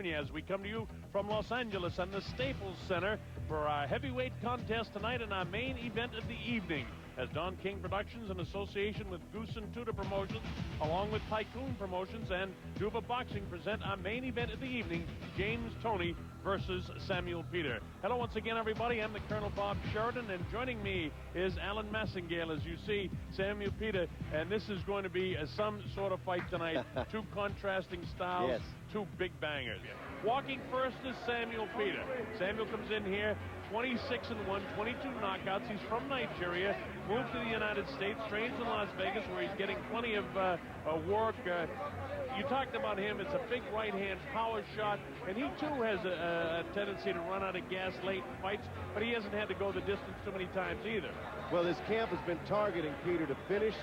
California, as we come to you from Los Angeles and the Staples Center for our heavyweight contest tonight and our main event of the evening. As Don King Productions, in association with Goosen Tutor Promotions, along with Tycoon Promotions and Duva Boxing, present our main event of the evening, JamesToney versus Samuel Peter. Hello once again, everybody. I'm the Colonel Bob Sheridan, and joining me is Alan Massingale, as you see, Samuel Peter, and this is going to be some sort of fight tonight. Two contrasting styles. Yes. Two big bangers. Walking first is Samuel Peter. Samuel comes in here 26-1, 22 knockouts. He's from Nigeria, moved to the United States, trains in Las Vegas, where he's getting plenty of work. You talked about him. It's a big right-hand power shot, and he too has a tendency to run out of gas late in fights, but he hasn't had to go the distance too many times either. Well, his camp has been targeting Peter to finish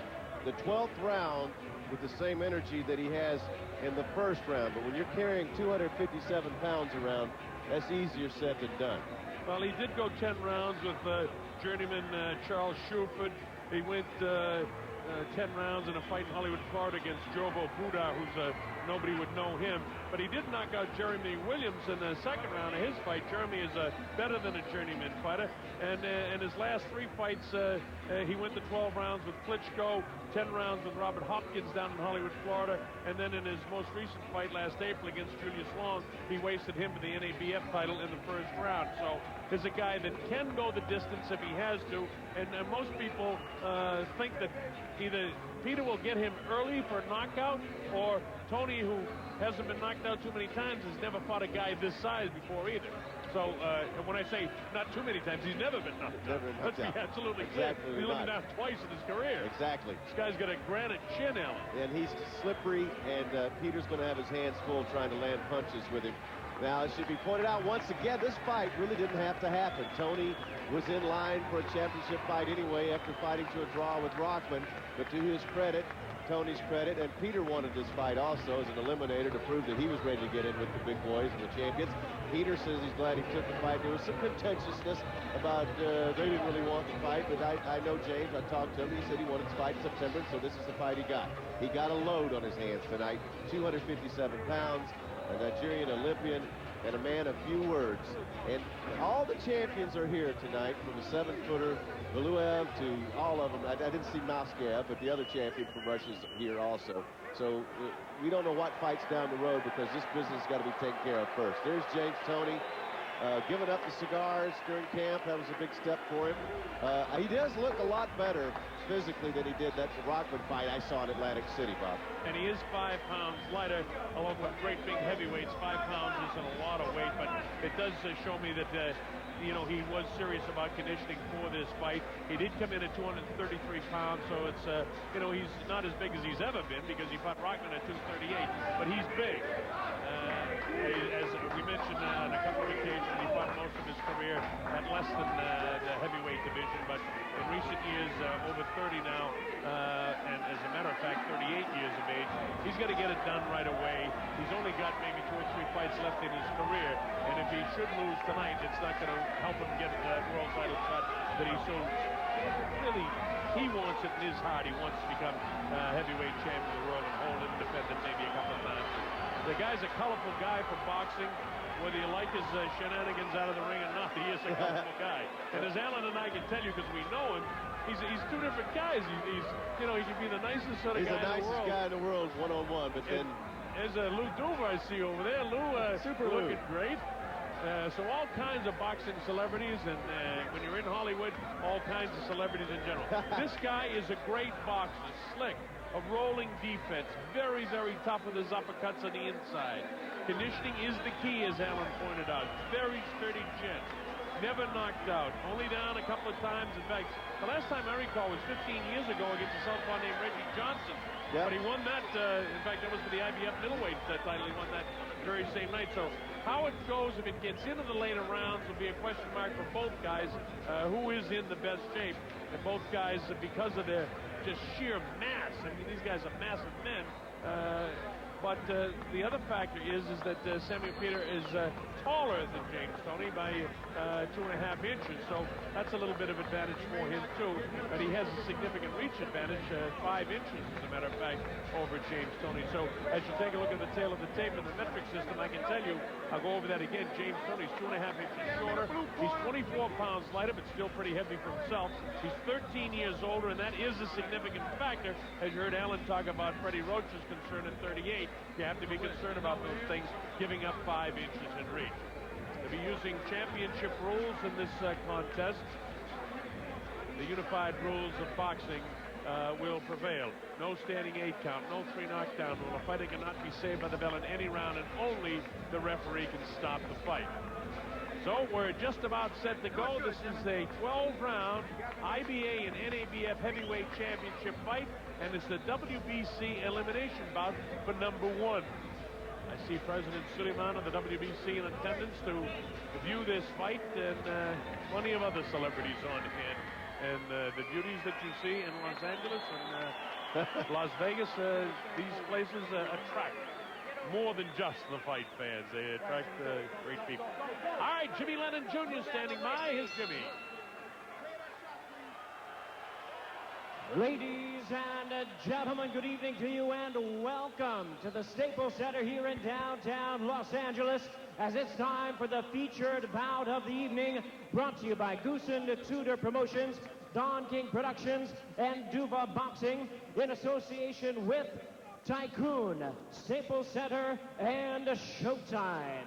the 12th round with the same energy that he has in the first round. But when you're carrying 257 pounds around, that's easier said than done. Well, he did go 10 rounds with journeyman Charles Shuford. He went 10 rounds in a fight in Hollywood, Florida against Jovo Buda, who's nobody would know him. But he did knock out Jeremy Williams in the second round of his fight. Jeremy is better than a journeyman fighter. And in his last three fights, he went to 12 rounds with Klitschko, 10 rounds with Robert Hopkins down in Hollywood, Florida. And then in his most recent fight last April against Julius Long, he wasted him for the NABF title in the first round. So he's a guy that can go the distance if he has to. And most people think that either Peter will get him early for a knockout, or Toney, who hasn't been knocked out too many times, has never fought a guy this size before either. So when I say not too many times, he's never been knocked out. Let's be absolutely clear. He's only been knocked twice in his career. Exactly. This guy's got a granite chin, Alan. And he's slippery, and Peter's going to have his hands full trying to land punches with him. Now, it should be pointed out once again, this fight really didn't have to happen. Toney was in line for a championship fight anyway after fighting to a draw with Rockman. But to his credit, Toney's credit, and Peter wanted this fight also as an eliminator to prove that he was ready to get in with the big boys and the champions. Peter says he's glad he took the fight. There was some contentiousness about they didn't really want the fight, but I know James. I talked to him. He said he wanted to fight in September, so this is the fight he got. He got a load on his hands tonight, 257 pounds. A Nigerian Olympian, and a man of few words. And all the champions are here tonight, from the 7-footer, Valuev, to all of them. I didn't see Moscow, but the other champion from Russia is here also. So we don't know what fights down the road, because this business has got to be taken care of first. There's JamesToney. Giving up the cigars during camp. That was a big step for him. He does look a lot better physically than he did that Rockman fight I saw in Atlantic City, Bob. And he is 5 pounds lighter, along with great big heavyweights. 5 pounds isn't a lot of weight, but it does show me that you know, he was serious about conditioning for this fight. He did come in at 233 pounds, so it's, you know, he's not as big as he's ever been, because he fought Rockman at 238, but he's big. As we mentioned on a couple of occasions, he fought most of his career at less than the heavyweight division, but in recent years, over 30 now, and as a matter of fact, 38 years of age. He's got to get it done right away. He's only got maybe 2 or 3 fights left in his career, and if he should lose tonight, it's not going to help him get the world title shot that he so really, he wants it in his heart. He wants to become heavyweight champion of the world and hold it and defend it maybe a couple of times. The guy's a colorful guy for boxing. Whether you like his shenanigans out of the ring or not, he is a colorful guy. And as Alan and I can tell you, because we know him, he's 2 different guys. He's you know, he can be the nicest sort of guy in the world. He's the nicest guy in the world, one-on-one, but then... There's Lou Duva I see over there. Lou, super looking great. So all kinds of boxing celebrities, and when you're in Hollywood, all kinds of celebrities in general. This guy is a great boxer, slick, a rolling defense, very, very tough with his uppercuts on the inside. Conditioning is the key, as Alan pointed out. Very sturdy chin. Never knocked out. Only down a couple of times. In fact, the last time I recall was 15 years ago against a southpaw named Reggie Johnson. Yep. But he won that, in fact, that was for the IBF middleweight title. He won that very same night. So how it goes, if it gets into the later rounds, will be a question mark for both guys. Who is in the best shape? And both guys, because of their just sheer mass, I mean, these guys are massive men, But the other factor is that Samuel Peter is taller than JamesToney by 2.5 inches, so that's a little bit of advantage for him too. But he has a significant reach advantage, 5 inches as a matter of fact, over JamesToney. So as you take a look at the tail of the tape in the metric system, I can tell you, I'll go over that again, JamesToney's 2.5 inches shorter. He's 24 pounds lighter, but still pretty heavy for himself. He's 13 years older, and that is a significant factor. As you heard Alan talk about Freddie Roach's concern at 38, you have to be concerned about those things, giving up 5 inches in reach. They'll be using championship rules in this contest. The unified rules of boxing will prevail. No standing 8 count, no 3 knockdown rule. A fighter cannot be saved by the bell in any round, and only the referee can stop the fight. So we're just about set to go. This is a 12-round IBA and NABF heavyweight championship fight, and it's the WBC elimination bout for number 1. I see President Suleiman of the WBC in attendance to view this fight, and plenty of other celebrities on hand. And the beauties that you see in Los Angeles and Las Vegas, these places attract more than just the fight fans. They attract great people. All right, Jimmy Lennon Jr. standing by. Here's Jimmy. Ladies and gentlemen, good evening to you and welcome to the Staples Center here in downtown Los Angeles, as it's time for the featured bout of the evening, brought to you by Goosen, Tutor Promotions, Don King Productions, and Duva Boxing, in association with Tycoon, Staples Center, and Showtime.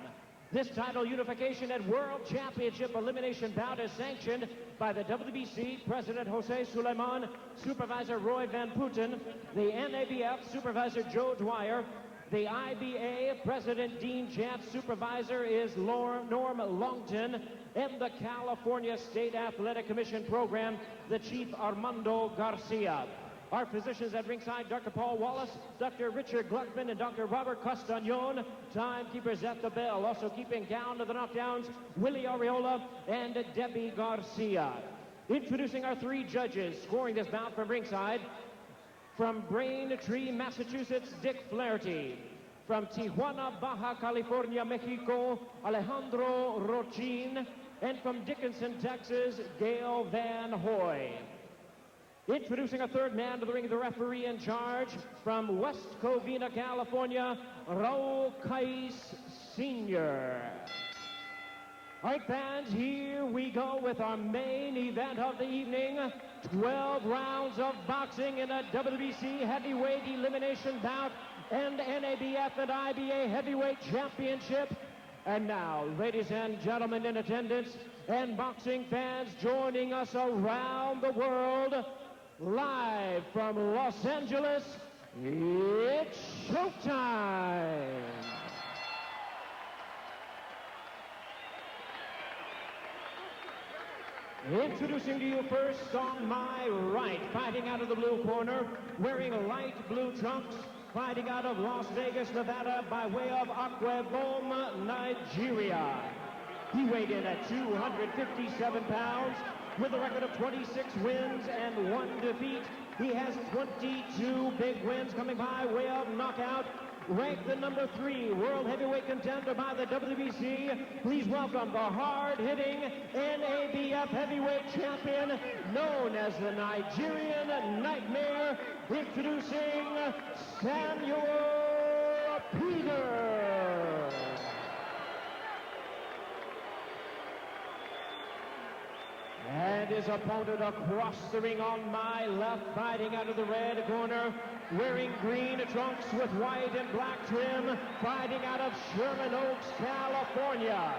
This title unification and World Championship elimination bout is sanctioned by the WBC President Jose Suleiman, Supervisor Roy Van Putten, the NABF Supervisor Joe Dwyer, the IBA President Dean Jantz, Supervisor is Norm Longton, and the California State Athletic Commission Program, the Chief Armando Garcia. Our physicians at ringside, Dr. Paul Wallace, Dr. Richard Gluckman, and Dr. Robert Castagnon. Timekeepers at the bell. Also keeping count of the knockdowns, Willie Areola and Debbie Garcia. Introducing our 3 judges scoring this bout from ringside. From Braintree, Massachusetts, Dick Flaherty. From Tijuana, Baja California, Mexico, Alejandro Rochin. And from Dickinson, Texas, Gail Van Hoy. Introducing a 3rd man to the ring, the referee in charge, from West Covina, California, Raul Kais Sr. All right, fans, here we go with our main event of the evening. 12 rounds of boxing in a WBC heavyweight elimination bout and NABF and IBA heavyweight championship. And now, ladies and gentlemen in attendance and boxing fans joining us around the world, live from Los Angeles, it's showtime! Introducing to you first on my right, fighting out of the blue corner, wearing light blue trunks, fighting out of Las Vegas, Nevada, by way of Akwebom, Nigeria. He weighed in at 257 pounds, with a record of 26 wins and 1 defeat. He has 22 big wins coming by way of knockout. Ranked the number 3 world heavyweight contender by the WBC. Please welcome the hard-hitting NABF heavyweight champion, known as the Nigerian Nightmare, introducing Samuel Peter. And his opponent across the ring on my left, fighting out of the red corner, wearing green trunks with white and black trim, fighting out of Sherman Oaks, California.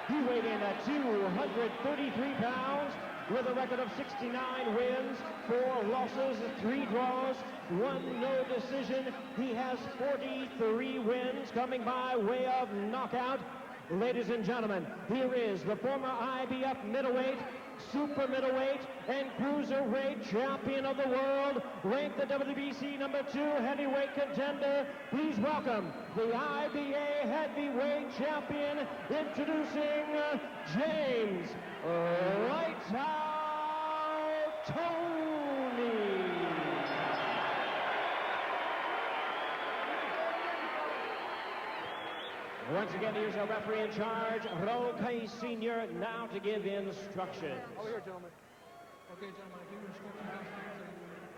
He weighed in at 233 pounds with a record of 69 wins, 4 losses, 3 draws, 1 no decision. He has 43 wins coming by way of knockout. Ladies and gentlemen, here is the former IBF middleweight, super middleweight, and cruiserweight champion of the world, ranked the WBC number 2 heavyweight contender. Please welcome the IBA heavyweight champion, introducing James Lights Out Toney. Once again, here's our referee in charge, Rokai Sr., now to give instructions. Over here, gentlemen. Okay, gentlemen, I give you instructions.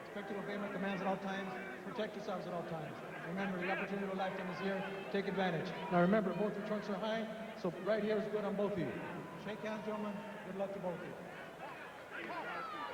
Expect you to obey my commands at all times. Protect yourselves at all times. Remember, the opportunity of a lifetime is here. Take advantage. Now remember, both your trunks are high, so right here is good on both of you. Shake hands, gentlemen. Good luck to both of you.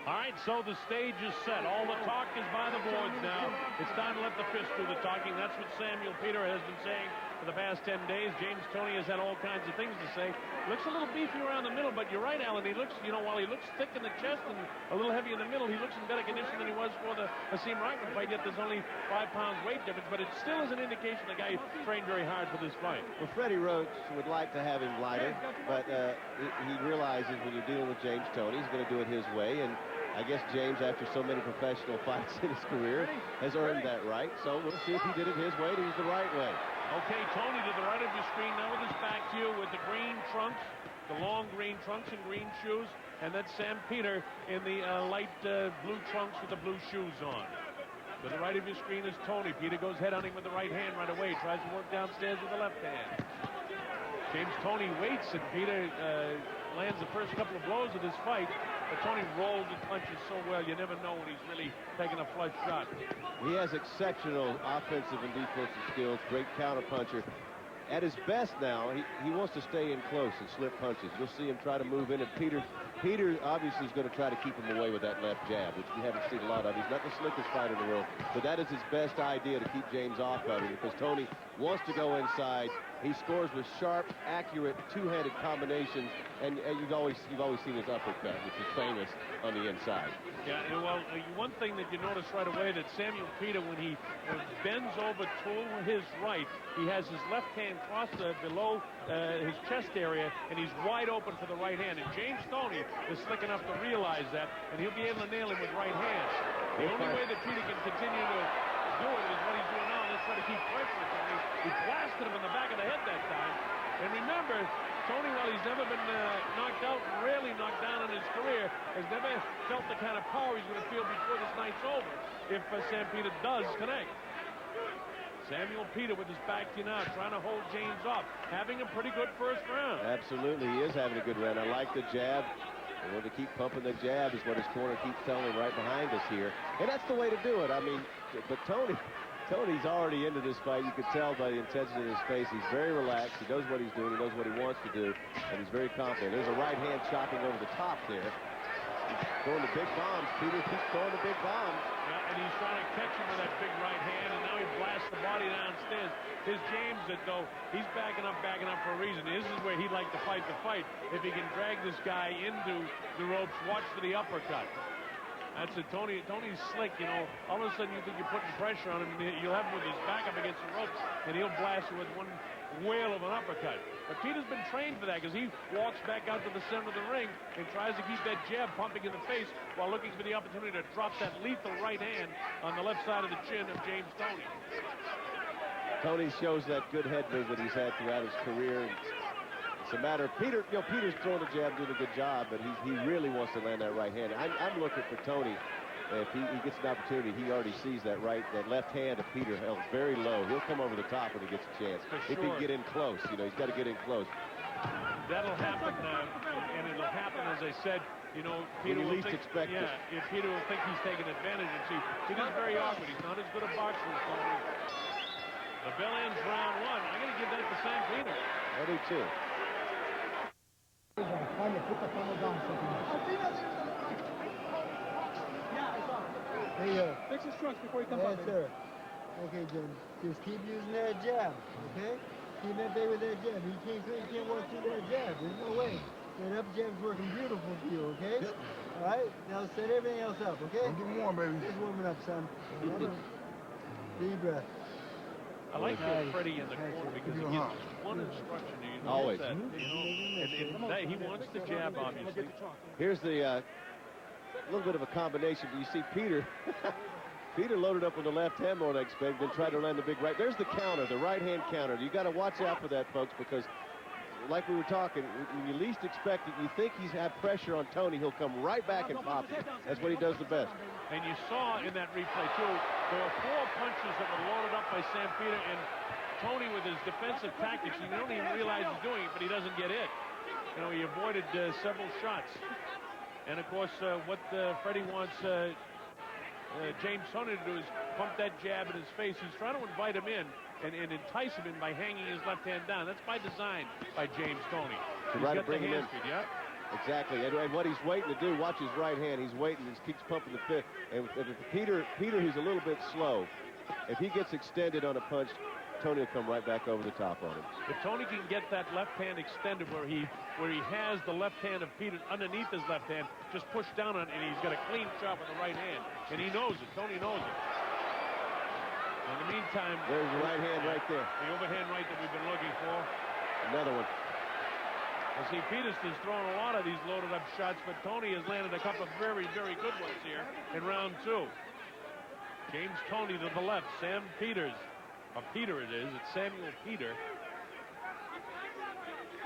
All right, so the stage is set. All the talk is by the boards now. It's time to let the fist do the talking. That's what Samuel Peter has been saying for the past 10 days. JamesToney has had all kinds of things to say. Looks a little beefy around the middle, but you're right, Alan. He looks, you know, while he looks thick in the chest and a little heavy in the middle, he looks in better condition than he was for the Hasim Rahman fight, yet there's only 5 pounds weight difference, but it still is an indication the guy trained very hard for this fight. Well, Freddie Roach would like to have him lighter, but he realizes when you're dealing with JamesToney, he's going to do it his way, and I guess James, after so many professional fights in his career, has earned that right. So we'll see if he did it his way, and he's the right way. Okay, Toney to the right of your screen now with his back to you with the green trunks, the long green trunks and green shoes, and then Sam Peter in the light blue trunks with the blue shoes on. To the right of your screen is Toney. Peter goes head hunting with the right hand right away, tries to work downstairs with the left hand. JamesToney waits, and Peter lands the first couple of blows of this fight. But Toney rolls and punches so well, you never know when he's really taking a flush shot. He has exceptional offensive and defensive skills, great counterpuncher. At his best now, he wants to stay in close and slip punches. You'll see him try to move in, and Peter obviously is going to try to keep him away with that left jab, which we haven't seen a lot of. He's not the slickest fighter in the world, but that is his best idea to keep James off of him, because Toney wants to go inside. He scores with sharp, accurate, two-handed combinations, and you've always seen his uppercut, which is famous on the inside. Yeah, well, one thing that you notice right away that Samuel Peter, when he bends over to his right, he has his left hand crossed below his chest area, and he's wide open for the right hand. And JamesToney is slick enough to realize that, and he'll be able to nail him with right hands. The only way that Peter can continue to do it is what he's doing now. Let's try to keep pressure. He blasted him in the back of the head that time. And remember, Toney, while he's never been knocked out, rarely knocked down in his career, has never felt the kind of power he's going to feel before this night's over if Sam Peter does connect. Samuel Peter with his back to you now, trying to hold James up, having a pretty good first round. Absolutely, he is having a good round. I like the jab. We want to keep pumping the jab is what his corner keeps telling him right behind us here. And that's the way to do it. I mean, but Toney's already into this fight. You can tell by the intensity in his face. He's very relaxed. He knows what he's doing. He knows what he wants to do. And he's very confident. There's a right hand chopping over the top there. He's throwing the big bombs. Peter keeps throwing the big bombs. Yeah, and he's trying to catch him with that big right hand, and now he blasts the body downstairs. Here's James, that though, he's backing up for a reason. This is where he'd like to fight the fight. If he can drag this guy into the ropes, watch for the uppercut. That's it. Toney's slick, you know. All of a sudden you think you're putting pressure on him, and you'll have him with his back up against the ropes, and he'll blast you with one whale of an uppercut. But Peter's been trained for that, because he walks back out to the center of the ring and tries to keep that jab pumping in the face while looking for the opportunity to drop that lethal right hand on the left side of the chin of JamesToney. Toney shows that good head movement he's had throughout his career. It's a matter of Peter. You know, Peter's throwing the jab, doing a good job, but he really wants to land that right hand. I'm looking for Toney. If he gets an opportunity, he already sees that left hand of Peter held very low. He'll come over the top when he gets a chance. If he can get in close, you know, he's got to get in close. That'll happen, and it'll happen, as I said, you know, Peter will least expect it. Yeah, if Peter will think he's taking advantage. And see, Peter's very awkward. He's not as good a boxer as Toney. The bell ends round one. I'm going to give that to Sam Peter. I do too. Put the funnel down something. Hey, Fix his trunks before he comes yes, up. sir. Okay, Jim. Just keep using that jab, okay? Keep that day with that jab. You can't work through that jab. There's no way. That up jab's working beautiful for you, okay? Yep. All right? Now set everything else up, okay? I'm getting warm, baby. Just warming up, son. Deep breath. I like Freddie in the corner because he gives one instruction. You know, Always. that, you know, and he wants the jab, obviously. Here's the little bit of a combination. You see Peter. Peter loaded up on the left hand more than I expected, then tried to land the big right. There's the counter, the right hand counter. You got to watch out for that, folks, because like we were talking, when you least expect it, you think he's had pressure on Toney, he'll come right back and pop it. That's what he does the best. And you saw in that replay, too, there were 4 punches that were loaded up by Sam Peter, and Toney with his defensive tactics, you don't even realize he's doing it, but he doesn't get it. You know, he avoided several shots. And of course, what Freddie wants JamesToney to do is pump that jab in his face. He's trying to invite him in and entice him in by hanging his left hand down. That's by design by JamesToney. He's got to bring him in. Speed, yeah. Exactly, and what he's waiting to do, watch his right hand. He's waiting, he keeps pumping the fifth. And if Peter, who's a little bit slow, if he gets extended on a punch, Toney will come right back over the top on him. If Toney can get that left hand extended where he has the left hand of Peter underneath his left hand, just push down on it, and he's got a clean shot with the right hand. And he knows it. Toney knows it. In the meantime, there's the right hand right there. The overhand right that we've been looking for. Another one. Well, see, Peterson's thrown a lot of these loaded up shots, but Toney has landed a couple of very, very good ones here in round 2. JamesToney to the left, Sam Peters. Peter it is. It's Samuel Peter.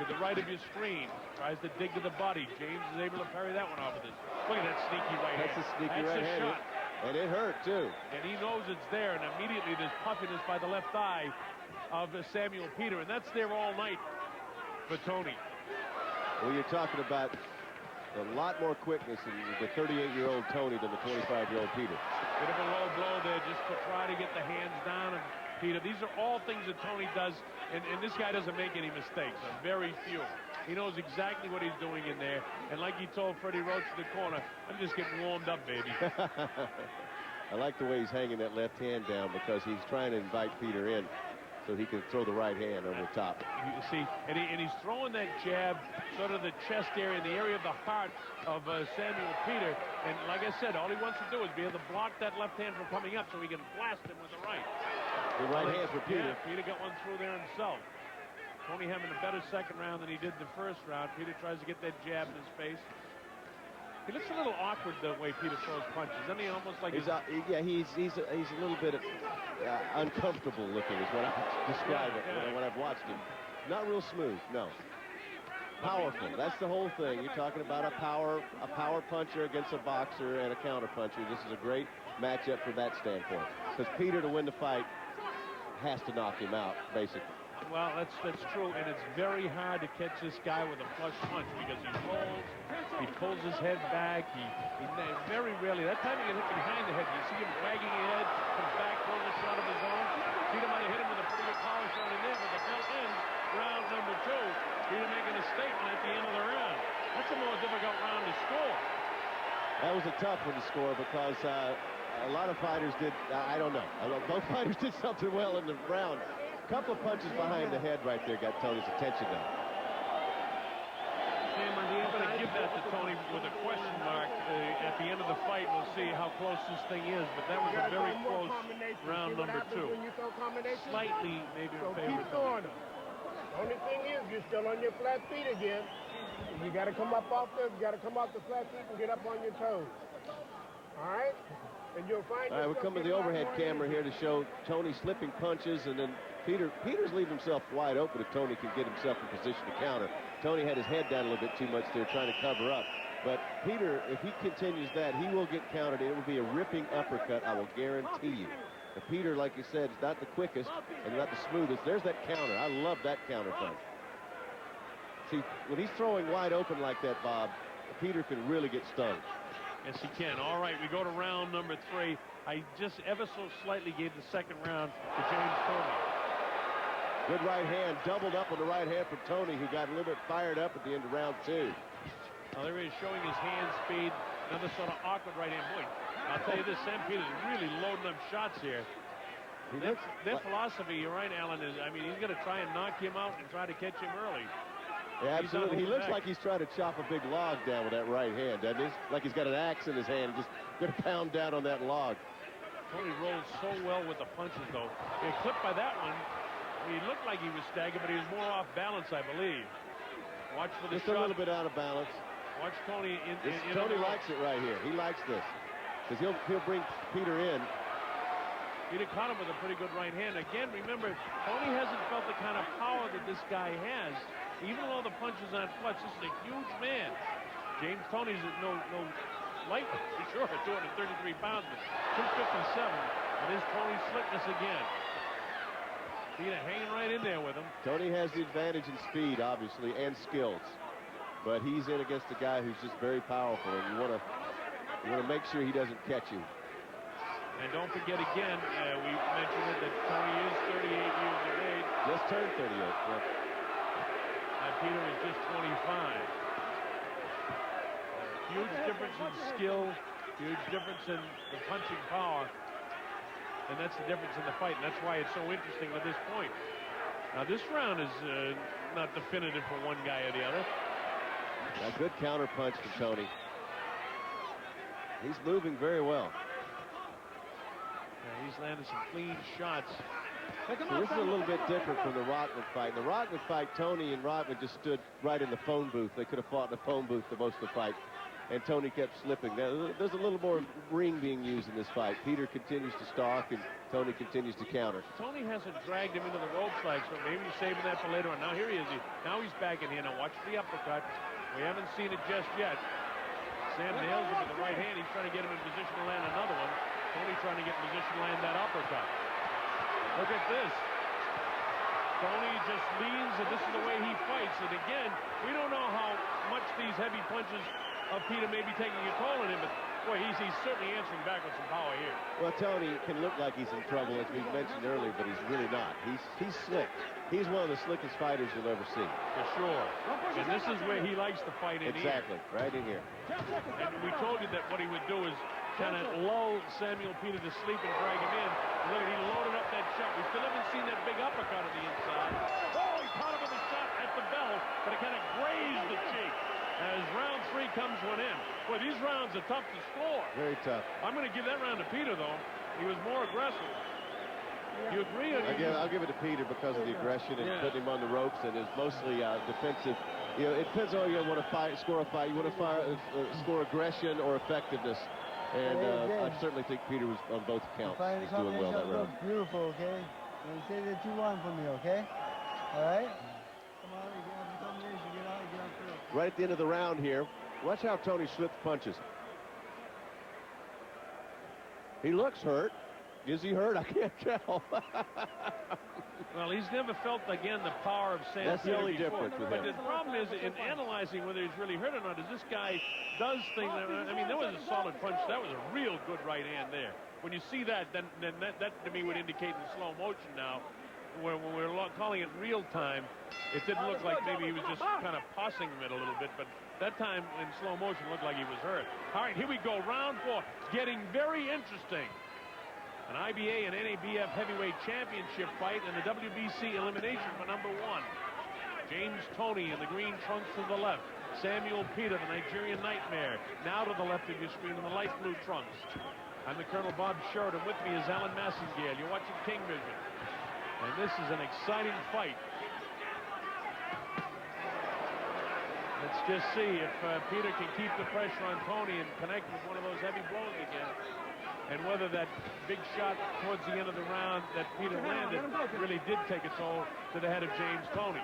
To the right of your screen. Tries to dig to the body. James is able to parry that one off with his. Look at that sneaky right hand. That's a sneaky right hand. Shot. And it hurt, too. And he knows it's there. And immediately there's puffiness by the left eye of Samuel Peter. And that's there all night for Toney. Well, you're talking about a lot more quickness in the 38-year-old Toney than the 25-year-old Peter. Bit of a low blow there just to try to get the hands down. And Peter, these are all things that Toney does, and this guy doesn't make any mistakes. Very few. He knows exactly what he's doing in there. And like he told Freddie Roach in the corner, I'm just getting warmed up, baby. I like the way he's hanging that left hand down because he's trying to invite Peter in so he can throw the right hand over the top. You see, and he's throwing that jab sort of the chest area, in the area of the heart of Samuel Peter. And like I said, all he wants to do is be able to block that left hand from coming up so he can blast him with the right. The right hand for Peter. Yeah, Peter got one through there himself. Toney having a better second round than he did the first round. Peter tries to get that jab in his face. He looks a little awkward the way Peter throws punches. Isn't he almost like he's a little bit uncomfortable looking is what I describe it when I've watched him. Not real smooth, no. Powerful. That's the whole thing. You're talking about a power puncher against a boxer and a counter puncher. This is a great matchup from that standpoint. Because Peter, to win the fight, has to knock him out, basically. Well, that's true, and it's very hard to catch this guy with a flush punch because he pulls his head back. He very rarely. That time he get hit behind the head. You see him wagging his head, comes back, throws a shot of his own. Peter might have hit him with a pretty good power shot in there, but the bell ends round number 2. Peter making a statement at the end of the round. That's a more difficult round to score. That was a tough one to score because a lot of fighters did, I don't know. Both fighters did something well in the round. A couple of punches behind the head right there got Toney's attention though. Sam, I'm going to give that to Toney with a question mark at the end of the fight. We'll see how close this thing is, but that was a very close round number 2. Slightly maybe in favor of Toney. The only thing is you're still on your flat feet again. You got to come up off the flat feet and get up on your toes. All right? And you'll find. All right, we're coming to the overhead camera here to show Toney slipping punches, and then Peter's leaving himself wide open if Toney can get himself in position to counter. Toney had his head down a little bit too much there trying to cover up. But Peter, if he continues that, he will get countered. It will be a ripping uppercut, I will guarantee you. And Peter, like you said, is not the quickest and not the smoothest. There's that counter. I love that counter punch. See, when he's throwing wide open like that, Bob, Peter can really get stung. Yes, he can. All right, we go to round number 3. I just ever so slightly gave the second round to JamesToney. Good right hand, doubled up on the right hand for Toney, who got a little bit fired up at the end of round 2. Now there he is showing his hand speed. Another sort of awkward right hand. Boy, I'll tell you this, Sam Peters is really loading up shots here. Their philosophy, you're right, Alan, is, I mean, he's going to try and knock him out and try to catch him early. Yeah, absolutely. He looks like he's trying to chop a big log down with that right hand, doesn't he? Like he's got an axe in his hand, just going to pound down on that log. Toney rolls so well with the punches, though. He clipped by that one. He looked like he was staggered, but he was more off balance, I believe. Watch for the just shot. A little bit out of balance. Watch Toney in Toney likes it right here. He likes this because he'll bring Peter in. Peter caught him with a pretty good right hand. Again, remember, Toney hasn't felt the kind of power that this guy has. Even though the punches aren't flush, this is a huge man. JamesToney's no light for sure, 233 pounds, but 257. And there's Toney's slickness again. Peter hanging right in there with him. Toney has the advantage in speed, obviously, and skills. But he's in against a guy who's just very powerful, and you want to make sure he doesn't catch you. And don't forget again, we mentioned it, that Toney is 38 years of age. Just turned 38. Yeah. And Peter is just 25. Huge difference in skill, huge difference in the punching power. And that's the difference in the fight, and that's why it's so interesting at this point. Now, this round is not definitive for one guy or the other. A good counter punch from Toney. He's moving very well. Yeah, he's landed some clean shots. So this is a little bit different from the Rockman fight. In the Rockman fight, Toney and Rockman just stood right in the phone booth. They could have fought in the phone booth the most of the fight. And Toney kept slipping. There's a little more ring being used in this fight. Peter continues to stalk, and Toney continues to counter. Toney hasn't dragged him into the ropes like, so maybe he's saving that for later on. Now here he is. Now he's back in here. Now watch the uppercut. We haven't seen it just yet. Sam nails him with the right hand. He's trying to get him in position to land another one. Toney trying to get in position to land that uppercut. Look at this. Toney just leans, and this is the way he fights. And again, we don't know how much these heavy punches of Peter may be taking a toll on him, but boy, he's certainly answering back with some power here. Well, Toney can look like he's in trouble, as we mentioned earlier, but he's really not. He's slick. He's one of the slickest fighters you'll ever see. For sure. And this is where he likes to fight in here. Exactly, right in here. And we told you that what he would do is kind of lull Samuel Peter to sleep and drag him in. Look, he loaded up that shot. We still haven't seen that big uppercut on the inside. Oh, he caught him with a shot at the bell, but it kind of grazed the cheek as round 3 comes to an end. Boy, these rounds are tough to score. Very tough. I'm going to give that round to Peter, though. He was more aggressive. You agree? I'll give it to Peter because of the aggression and putting him on the ropes, and it's mostly defensive. You know, it depends on you want to score a fight. You want to score aggression or effectiveness. And I certainly think Peter was on both accounts. He's doing well that round. Beautiful, okay? And say that you won for me, okay? All right? Come on, you get out, get out first. Right at the end of the round here, watch how Toney slips punches. He looks hurt. Is he hurt? I can't tell. Well, he's never felt, again, the power of Sam. That's the only difference with him. But the problem is, in analyzing whether he's really hurt or not, is this guy does things. I mean, there was a solid punch. That was a real good right hand there. When you see that, then that to me would indicate in slow motion now, when we're calling it real time, it didn't look like maybe he was just kind of tossing him it a little bit, but that time in slow motion looked like he was hurt. All right, here we go. Round 4. It's getting very interesting. An IBA and NABF heavyweight championship fight and the WBC elimination for number 1. JamesToney in the green trunks to the left. Samuel Peter, the Nigerian Nightmare, now to the left of your screen in the light blue trunks. I'm the Colonel Bob Sheridan. With me is Alan Massengale. You're watching King Vision. And this is an exciting fight. Let's just see if Peter can keep the pressure on Toney and connect with one of those heavy blows again. And whether that big shot towards the end of the round that Peter landed really did take a toll to the head of JamesToney.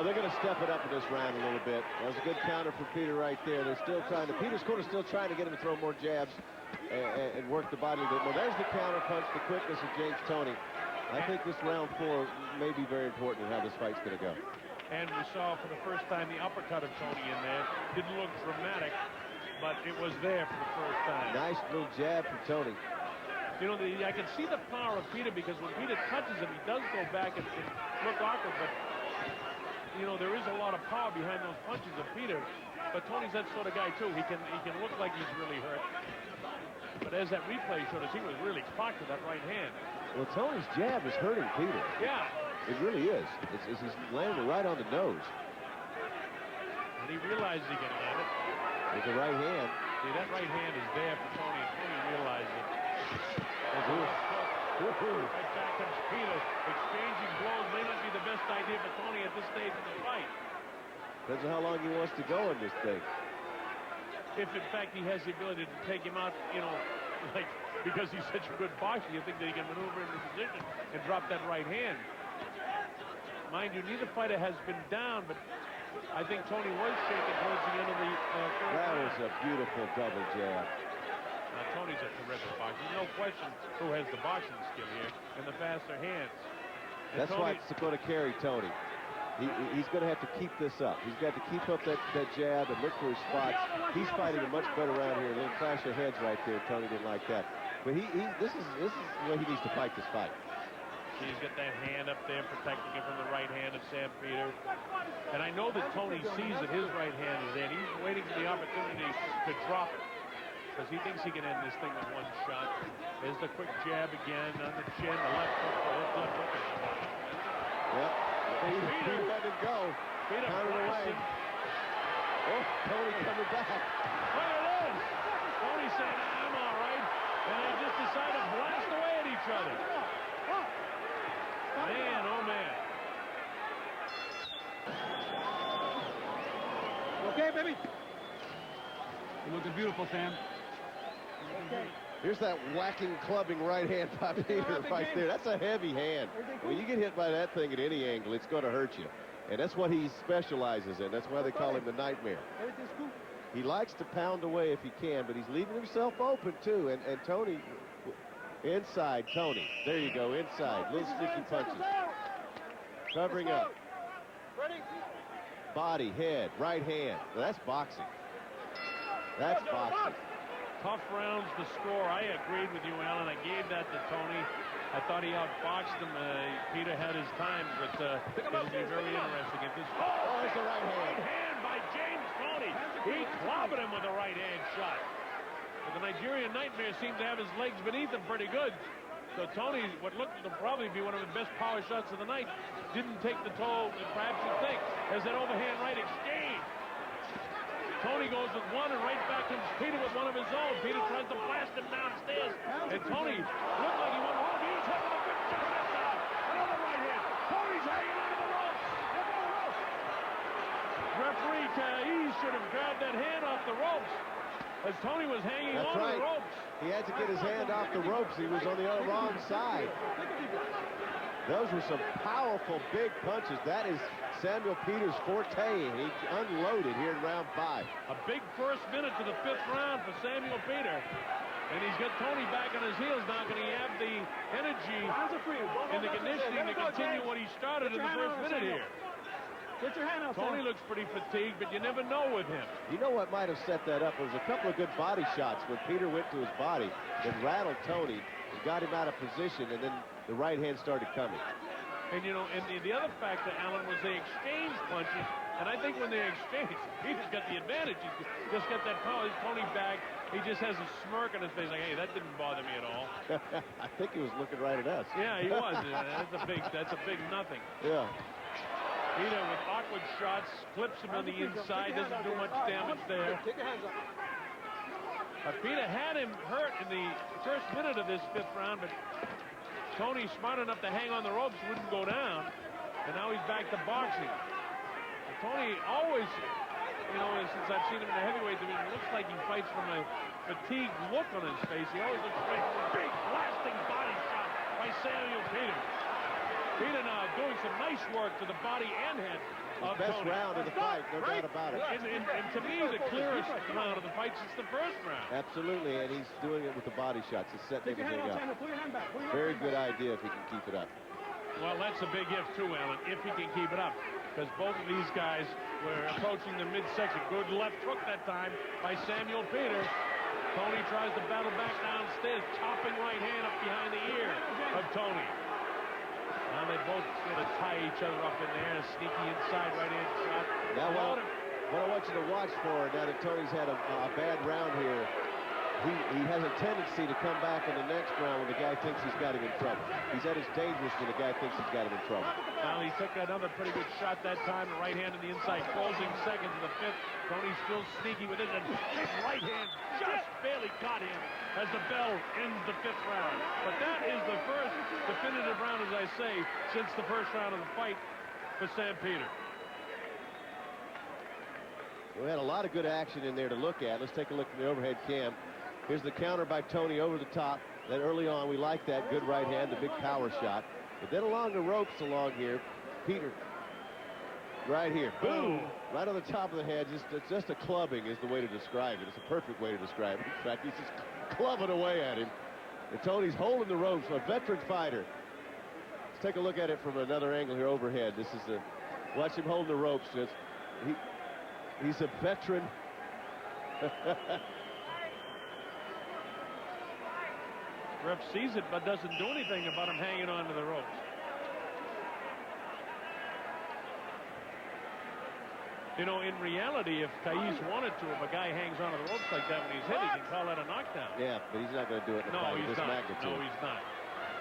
They're going to step it up in this round a little bit. That was a good counter for Peter right there. They're still trying to, Peter's corner still trying to get him to throw more jabs and work the body a bit more. There's the counter punch, the quickness of JamesToney. I think this round 4 may be very important in how this fight's going to go. And we saw for the first time the uppercut of Toney in there. Didn't look dramatic, but it was there for the first time. Nice little jab from Toney. You know, I can see the power of Peter because when Peter touches him, he does go back and look awkward, but, you know, there is a lot of power behind those punches of Peter. But Toney's that sort of guy, too. He can look like he's really hurt. But as that replay showed us, he was really clocked with that right hand. Well, Toney's jab is hurting Peter. Yeah. It really is. He's landing right on the nose. And he realizes he can land it. With the right hand. See, that right hand is there for Toney, and Toney realized it. Right back comes Peter. Exchanging blows may not be the best idea for Toney at this stage of the fight. Depends on how long he wants to go in this thing. If, in fact, he has the ability to take him out, you know, like, because he's such a good boxer, you think that he can maneuver into position and drop that right hand. Mind you, neither fighter has been down, but I think Toney was shaken towards the end of the third That round. was a beautiful double jab. Now, Toney's a terrific boxer. No question who has the boxing skill here and the faster hands. That's why it's going to carry Toney. He's going to have to keep this up. He's got to keep up that jab and look for his spots. He's fighting a much better round here. A little clash of heads right there. Toney didn't like that. But this is the way he needs to fight this fight. He's got that hand up there protecting him from the right hand of Sam Peter. And I know that Toney sees that his right hand is in. He's waiting for the opportunity to drop it, because he thinks he can end this thing with one shot. There's the quick jab again on the chin, the left hook, left hook. Yep. Peter let him go. Peter counted away. Oh, Toney coming back. Look at this. Toney saying, I'm all right. And they just decide to blast away at each other. Man, oh man. Okay, baby? You're looking beautiful, Sam. Okay. Here's that whacking, clubbing right hand by Peter right there. That's a heavy hand. When you get hit by that thing at any angle, it's going to hurt you. And that's what he specializes in. That's why they call him the Nightmare. He likes to pound away if he can, but he's leaving himself open, too. And Toney, inside, Toney. There you go, inside. Little sneaky punches. Covering up. Body, head, right hand. Now, that's boxing. That's boxing. Tough rounds to score. I agreed with you, Alan. I gave that to Toney. I thought he outboxed him. Peter had his time, but it'll be very interesting if this. Oh, it's a right hand. Right hand by JamesToney. He clobbered him with a right hand shot. But the Nigerian Nightmare seemed to have his legs beneath him pretty good. So Toney, what looked to probably be one of his best power shots of the night, didn't take the toll that perhaps you think. There's that overhand right exchange. Toney goes with one, and right back comes Peter with one of his own. Peter tries to blast him downstairs, and Toney looked like he went home. He's having a good shot that time. Another right hand. Toney's hanging onto the ropes. Referee, he should have grabbed that hand off the ropes, as Toney was hanging on the ropes. He had to get his hand off the ropes. He was on the wrong side. Those were some powerful, big punches. That is Samuel Peter's forte. He unloaded here in round 5. A big first minute to the 5th round for Samuel Peter. And he's got Toney back on his heels now. Can he have the energy and the conditioning to continue what he started in the first minute here? Get your hand out. Toney looks pretty fatigued, but you never know with him. You know what might have set that up? There was a couple of good body shots when Peter went to his body that rattled Toney and got him out of position, and then the right hand started coming. And, you know, and the other factor, Alan, was they exchanged punches. And I think when they exchanged, Peter's got the advantage. He's just got that power. Toney back. He just has a smirk on his face like, hey, that didn't bother me at all. I think he was looking right at us. Yeah, he was. That's a big nothing. Yeah. Peter with awkward shots, clips him on the inside, doesn't do much damage there. Take your hands up. Peter had him hurt in the first minute of this 5th round, but Toney, smart enough to hang on the ropes, wouldn't go down, and now he's back to boxing. And Toney always, you know, since I've seen him in the heavyweight division, looks like he fights from a fatigued look on his face. He always looks like a big, blasting body shot by Samuel Peter. Peter now doing some nice work to the body and head of Best Toney. round of the fight, no doubt about it. And to me, the clearest round of the fight since the first round. Absolutely, and he's doing it with the body shots. He's setting everything up. Put your hand back. Very good idea if he can keep it up. Well, that's a big if, too, Alan, if he can keep it up. Because both of these guys were approaching the midsection. Good left hook that time by Samuel Peter. Toney tries to battle back downstairs, chopping right hand up behind the ear of Toney. Now they both sort of tie each other up in there. Sneaky inside right hand shot. Now what I want you to watch for, now that Toney's had a bad round here, he has a tendency to come back in the next round when the guy thinks he's got him in trouble. He's at his dangerous when the guy thinks he's got him in trouble. Well, he took another pretty good shot that time. The right hand on the inside, closing seconds of the 5th. Toney's still sneaky with it, and his right hand just barely caught him as the bell ends the 5th round. But that is the first definitive round, as I say, since the first round of the fight for Sam Peter. We had a lot of good action in there to look at. Let's take a look at the overhead cam. Here's the counter by Toney over the top. That early on, we like that good right hand, the big power shot. But then along the ropes along here, Peter, right here, boom, right on the top of the head. Just a clubbing is the way to describe it. It's a perfect way to describe it. In fact, he's just clubbing away at him. And Toney's holding the ropes, a veteran fighter. take a look at it from another angle here overhead. This is watch him hold the ropes. He's a veteran. Ref sees it but doesn't do anything about him hanging on to the ropes. You know, in reality, if Thais wanted to, if a guy hangs onto the ropes like that when he's hit, he can call that a knockdown. Yeah, but he's not going to do it in a fight of this magnitude. No, he's not.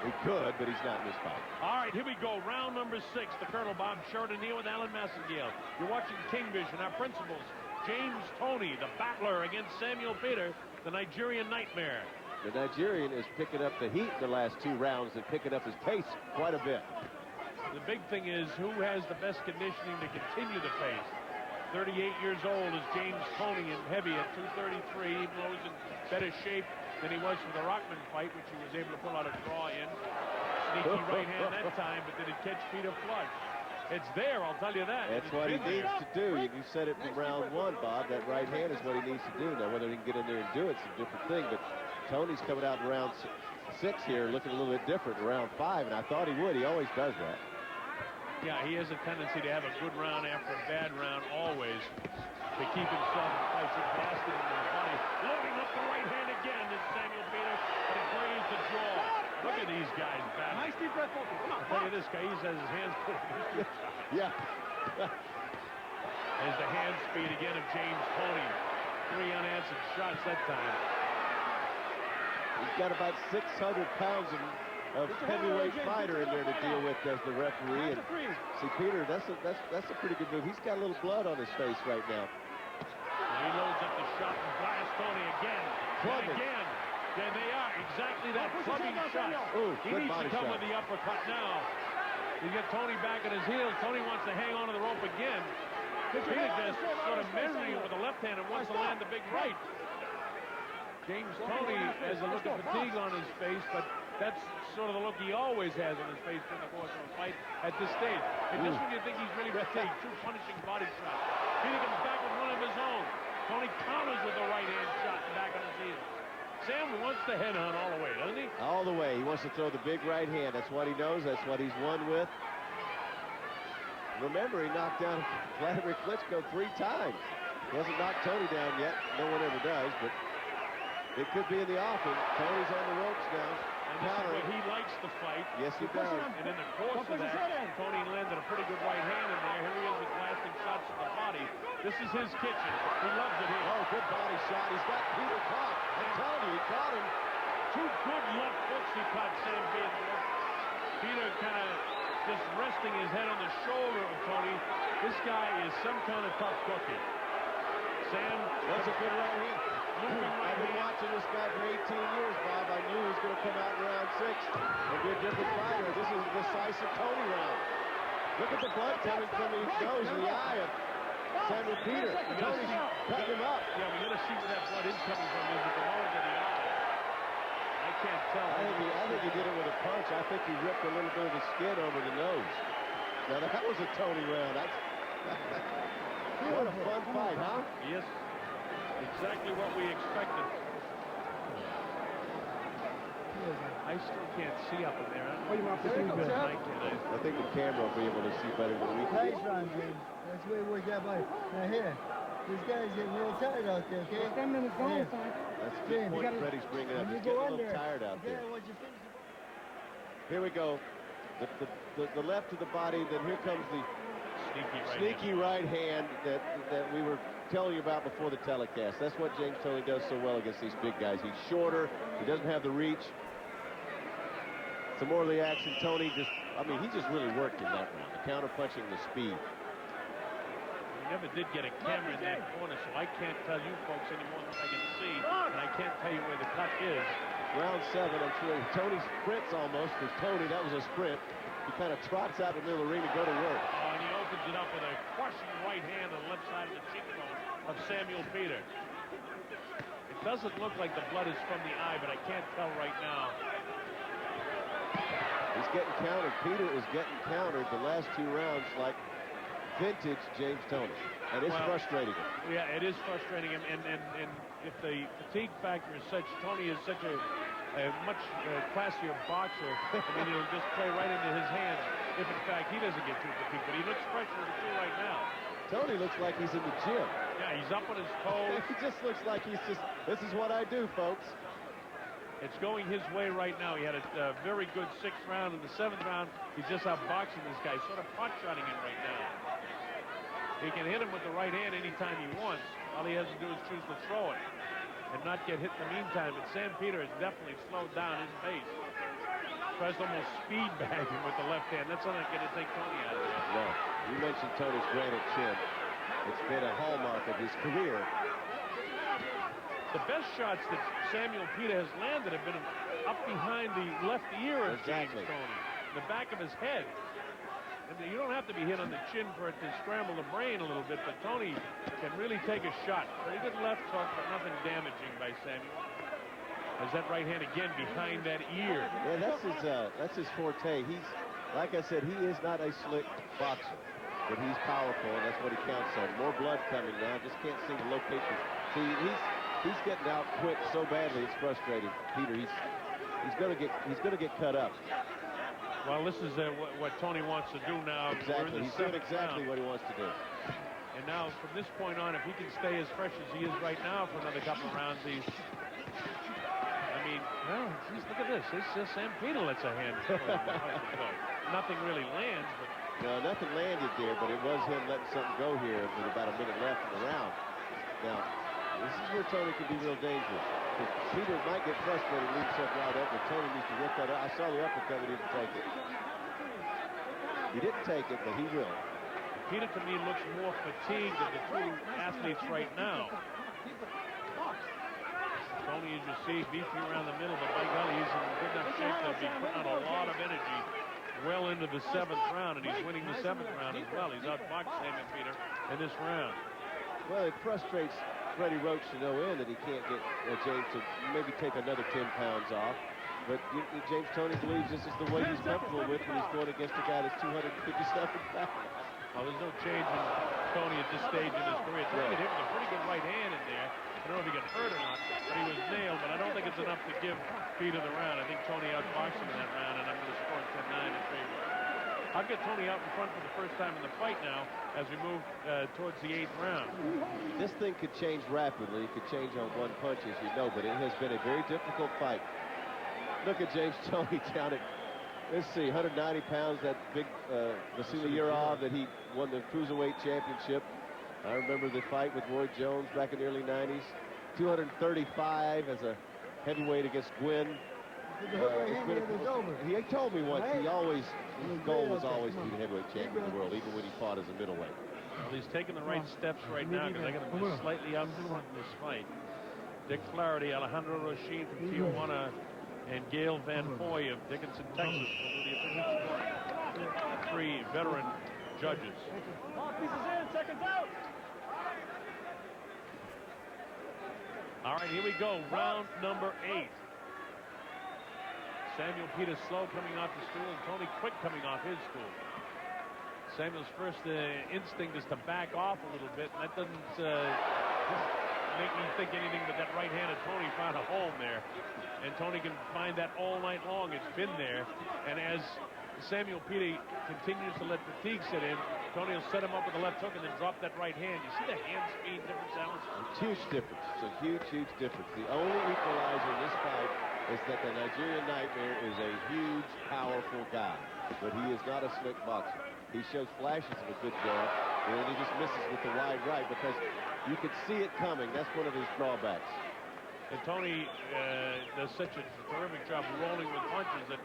He could, but he's not in this fight. All right, here we go. Round number 6. The Colonel Bob Sheridan here with Alan Massengale. You're watching King Vision. Our principals, JamesToney, the battler against Samuel Peter, the Nigerian Nightmare. The Nigerian is picking up the heat in the last 2 rounds and picking up his pace quite a bit. The big thing is who has the best conditioning to continue the pace. 38 years old is JamesToney in heavy at 233. He was in better shape than he was for the Rockman fight, which he was able to pull out a draw in. Sneaky right hand that time, but did it catch Peter flush? It's there, I'll tell you that. That's what he needs to do. You said it from round 1, Bob. That right hand is what he needs to do. Now, whether he can get in there and do it's a different thing, but Tony's coming out in round 6 here looking a little bit different in round 5, and I thought he would. He always does that. Yeah, he has a tendency to have a good round after a bad round, always, to keep himself in fights. He blasted him in the body. Loading up the right hand again is Samuel Peter, but it grazed the jaw. Look at these guys battling. Nice deep breath, folks. Come on. I'll tell you this, guy, he has his hands put in. Yeah. There's the hand speed again of JamesToney. 3 unanswered shots that time. He's got about 600 pounds of heavyweight fighter in there to deal with as the referee. And see, Peter, that's a pretty good move. He's got a little blood on his face right now. He loads up the shot and blasts Toney again. Clubbing. And again. There they are. Exactly that clubbing shot. Ooh, he good needs body to come shot. with the uppercut now. You get Toney back on his heels. Toney wants to hang onto the rope again. Peter just sort of measuring it with the left hand and wants to land the big right. JamesToney has a look of fatigue on his face, but that's sort of the look he always has on his face during the course of a fight at this stage. And just when you think he's really fatigued, 2 punishing body shots. Peter comes back with one of his own. Toney counters with the right hand shot and back on his heels. Sam wants the head on all the way, doesn't he? All the way. He wants to throw the big right hand. That's what he knows. That's what he's won with. Remember, he knocked down Vladimir Klitschko 3 times. He hasn't knocked Toney down yet. No one ever does, but it could be in the offing. Tony's on the ropes now. And this is where he likes to fight. Yes, he does. And in the course of that, Toney landed a pretty good right hand in there. Here he is with blasting shots to the body. This is his kitchen. He loves it here. Oh, good body shot. He's got Peter caught. I'm telling you, he caught him. 2 good left hooks he caught Sam Peter. Peter kind of just resting his head on the shoulder of Toney. This guy is some kind of tough cookie. Sam, that's a good right hand. I've been hand. watching this guy for 18 years, Bob. I knew he was going to come out in round 6 and be a different fighter. This is a decisive Toney round. Look at the blood coming from his nose and the eye of Samuel Peter. Tony's cutting him up. Yeah, we got to see where that blood is coming from. Is it the nose or the eye? I can't tell. I think he did it with a punch. I think he ripped a little bit of the skin over the nose. Now, that was a Toney round. What a fun fight, huh? Yes. Exactly what we expected. I still can't see up in there. I think the camera will be able to see better than we can. Nice round, James. That's the way it worked out by. Now here, these guys getting real tired out there, okay? 10 minutes gone, That's a good point Freddie's bringing up. He's getting a little tired out there. Here we go. The left of the body, then here comes the sneaky right hand that we were telling you about before the telecast. That's what JamesToney does so well against these big guys. He's shorter. He doesn't have the reach. Some more of the action. Toney he just really worked in that round. The counter-punching, the speed. We never did get a camera in that corner, so I can't tell you folks any more than I can see, and I can't tell you where the cut is. Round 7, I'm sure. Toney sprints almost, because Toney, that was a sprint. He kind of trots out in the middle of the ring to go to work. Oh, and he opens it up with a crushing right hand on the left side of the cheekbone of Samuel Peter. It doesn't look like the blood is from the eye, but I can't tell right now. He's getting countered. Peter is getting countered the last 2 rounds like vintage JamesToney. And it's frustrating him. Yeah, it is frustrating him. And if the fatigue factor is such, Toney is such a a much classier boxer. I mean, he'll just play right into his hands if, in fact, he doesn't get too fatigued. But he looks fresher to see right now. Toney looks like he's in the gym. Yeah, he's up on his toes. He just looks like this is what I do, folks. It's going his way right now. He had a very good 6th round. In the 7th round, he's just outboxing this guy, sort of pot-shotting him right now. He can hit him with the right hand anytime he wants. All he has to do is choose to throw it and not get hit in the meantime. But Sam Peter has definitely slowed down his pace. Tries to almost speed bag him with the left hand. That's not going to take Toney out of it. No. You mentioned Toney's granite chin. It's been a hallmark of his career. The best shots that Samuel Peter has landed have been up behind the left ear of Exactly. JamesToney, the back of his head. And you don't have to be hit on the chin for it to scramble the brain a little bit, but Toney can really take a shot. Pretty good left hook, but nothing damaging by Samuel. There's that right hand again behind that ear. Yeah, that's his forte. He's, like I said, he is not a slick boxer, but he's powerful, and that's what he counts on. More blood coming now. Just can't seem to locate him. See, he's getting out quick so badly it's frustrating. Peter, he's gonna get cut up. Well, this is what Toney wants to do now. Exactly. He's doing exactly what he wants to do. And now, from this point on, if he can stay as fresh as he is right now for another couple of rounds, he's... I mean, well, geez, look at this. It's just Sam Peter lets a hand go. Nothing really lands, but... No, nothing landed there, but it was him letting something go here with about a minute left in the round. Now, this is where Toney can be real dangerous. Peter might get frustrated and leave himself wide open. Toney needs to rip that up. I saw the uppercut, he didn't take it. He didn't take it, but he will. Peter, to me, looks more fatigued than the two athletes right now. Toney, as you see, beefy around the middle, but by golly, he's in good enough shape to be putting out a lot of energy well into the 7th round, and he's winning the 7th round as well. He's outboxed Samuel Peter in this round. Well, it frustrates Freddie Roach to no end that he can't get James to maybe take another 10 pounds off. But JamesToney believes this is the way he's comfortable with when he's going against a guy that's 257 pounds. Well, there's no change in Toney at this stage in his career. Toney hit with a pretty good right hand in there. I don't know if he got hurt or not, but he was nailed. But I don't think it's enough to give Peter the round. I think Toney outboxed him in that round, and I'm going to score 10-9 in favor. I've got Toney out in front for the first time in the fight now as we move towards the 8th round. This thing could change rapidly. It could change on one punch, as you know, but it has been a very difficult fight. Look at JamesToney down at, let's see, 190 pounds, that big Vasily Yurov that he won the Cruiserweight Championship. I remember the fight with Roy Jones back in the early 90s. 235 as a heavyweight against Gwynn. He told me once his goal was always to be the heavyweight champion of the world, even when he fought as a middleweight. Well, he's taking the right steps right now because they're going to be slightly out in front in this fight. Dick Flaherty, Alejandro Roshin from Tijuana, and Gail Van Hoy of Dickinson, Texas will do the official scoring. 3 veteran judges. Ball pieces in, seconds out. All right, here we go. Round number 8. Samuel Peter slow coming off the stool, and Toney quick coming off his stool. Samuel's first instinct is to back off a little bit, and that doesn't make me think anything but that right hand of Toney found a home there. And Toney can find that all night long. It's been there. And as Samuel Peter continues to let fatigue set in, Toney will set him up with the left hook and then drop that right hand. You see the hand speed difference, Alan? Huge difference. It's a huge, huge difference. The only equalizer in this fight is that the Nigerian Nightmare is a huge, powerful guy. But he is not a slick boxer. He shows flashes of a good jab, and then he just misses with the wide right because you could see it coming. That's one of his drawbacks. And Toney does such a terrific job rolling with punches that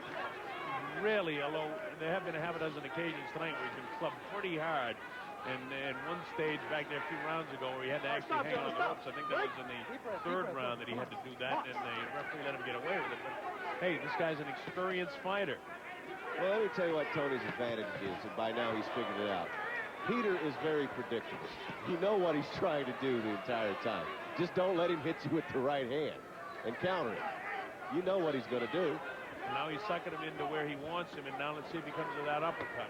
really, although there have been a half a dozen occasions tonight where he's been clubbed pretty hard. And one stage back there a few rounds ago where he had to actually hang on the ropes. I think that was in the 3rd round that he had to do that, and the referee let him get away with it. But hey, this guy's an experienced fighter. Well, let me tell you what Toney's advantage is, and by now he's figured it out. Peter is very predictable. You know what he's trying to do the entire time. Just don't let him hit you with the right hand and counter it. You know what he's going to do. And now he's sucking him into where he wants him, and now let's see if he comes to that uppercut.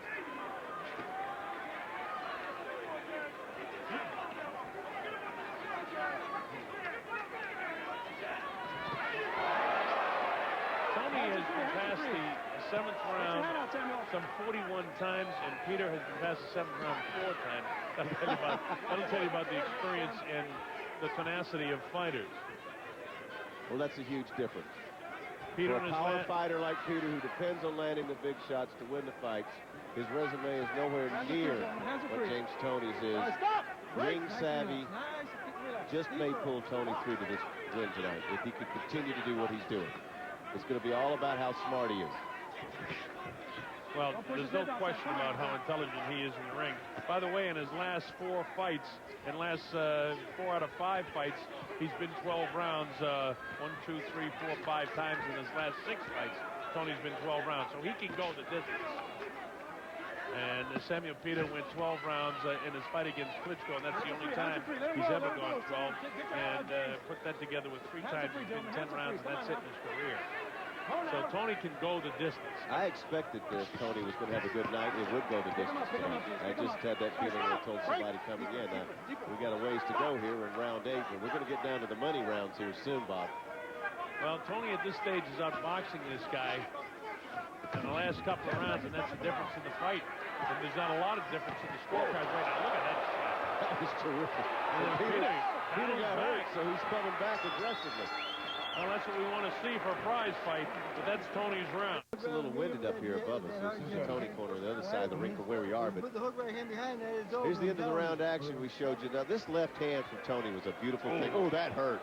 some 41 times, and Peter has been past the 7th round 4 times. That'll tell you about the experience and the tenacity of fighters. Well, that's a huge difference. Peter For a power fighter like Peter, who depends on landing the big shots to win the fights, his resume is nowhere near what JamesToney's is. Ring savvy just may pull Toney through to this win tonight if he could continue to do what he's doing. It's going to be all about how smart he is. Well, there's no question about how intelligent he is in the ring. By the way, in his last 4 fights, in last 4 out of 5 fights, he's been 12 rounds 1, 2, 3, 4, 5 times. In his last 6 fights, Toney's been 12 rounds, so he can go the distance. And Samuel Peter went 12 rounds in his fight against Klitschko, and that's the only time he's ever gone 12. And put that together with 3 times he's been 10 rounds, and that's it in his career. So Toney can go the distance. I expected that Toney was going to have a good night. It would go the distance tonight. I just had that feeling when I told somebody coming in. We got a ways to go here in round 8, and we're going to get down to the money rounds here soon, Bob. Well, Toney at this stage is outboxing this guy in the last couple of rounds, and that's the difference in the fight. And there's not a lot of difference in the scorecards right now. Look at that shot. That was terrific. Peter got hurt, so he's coming back aggressively. Well, that's what we want to see for a prize fight, but that's Toney's round. It's a little winded up here above us. This is the Toney corner on the other side of the ring from where we are. But here's the end of the round action we showed you. Now, this left hand from Toney was a beautiful thing. Oh, that hurt.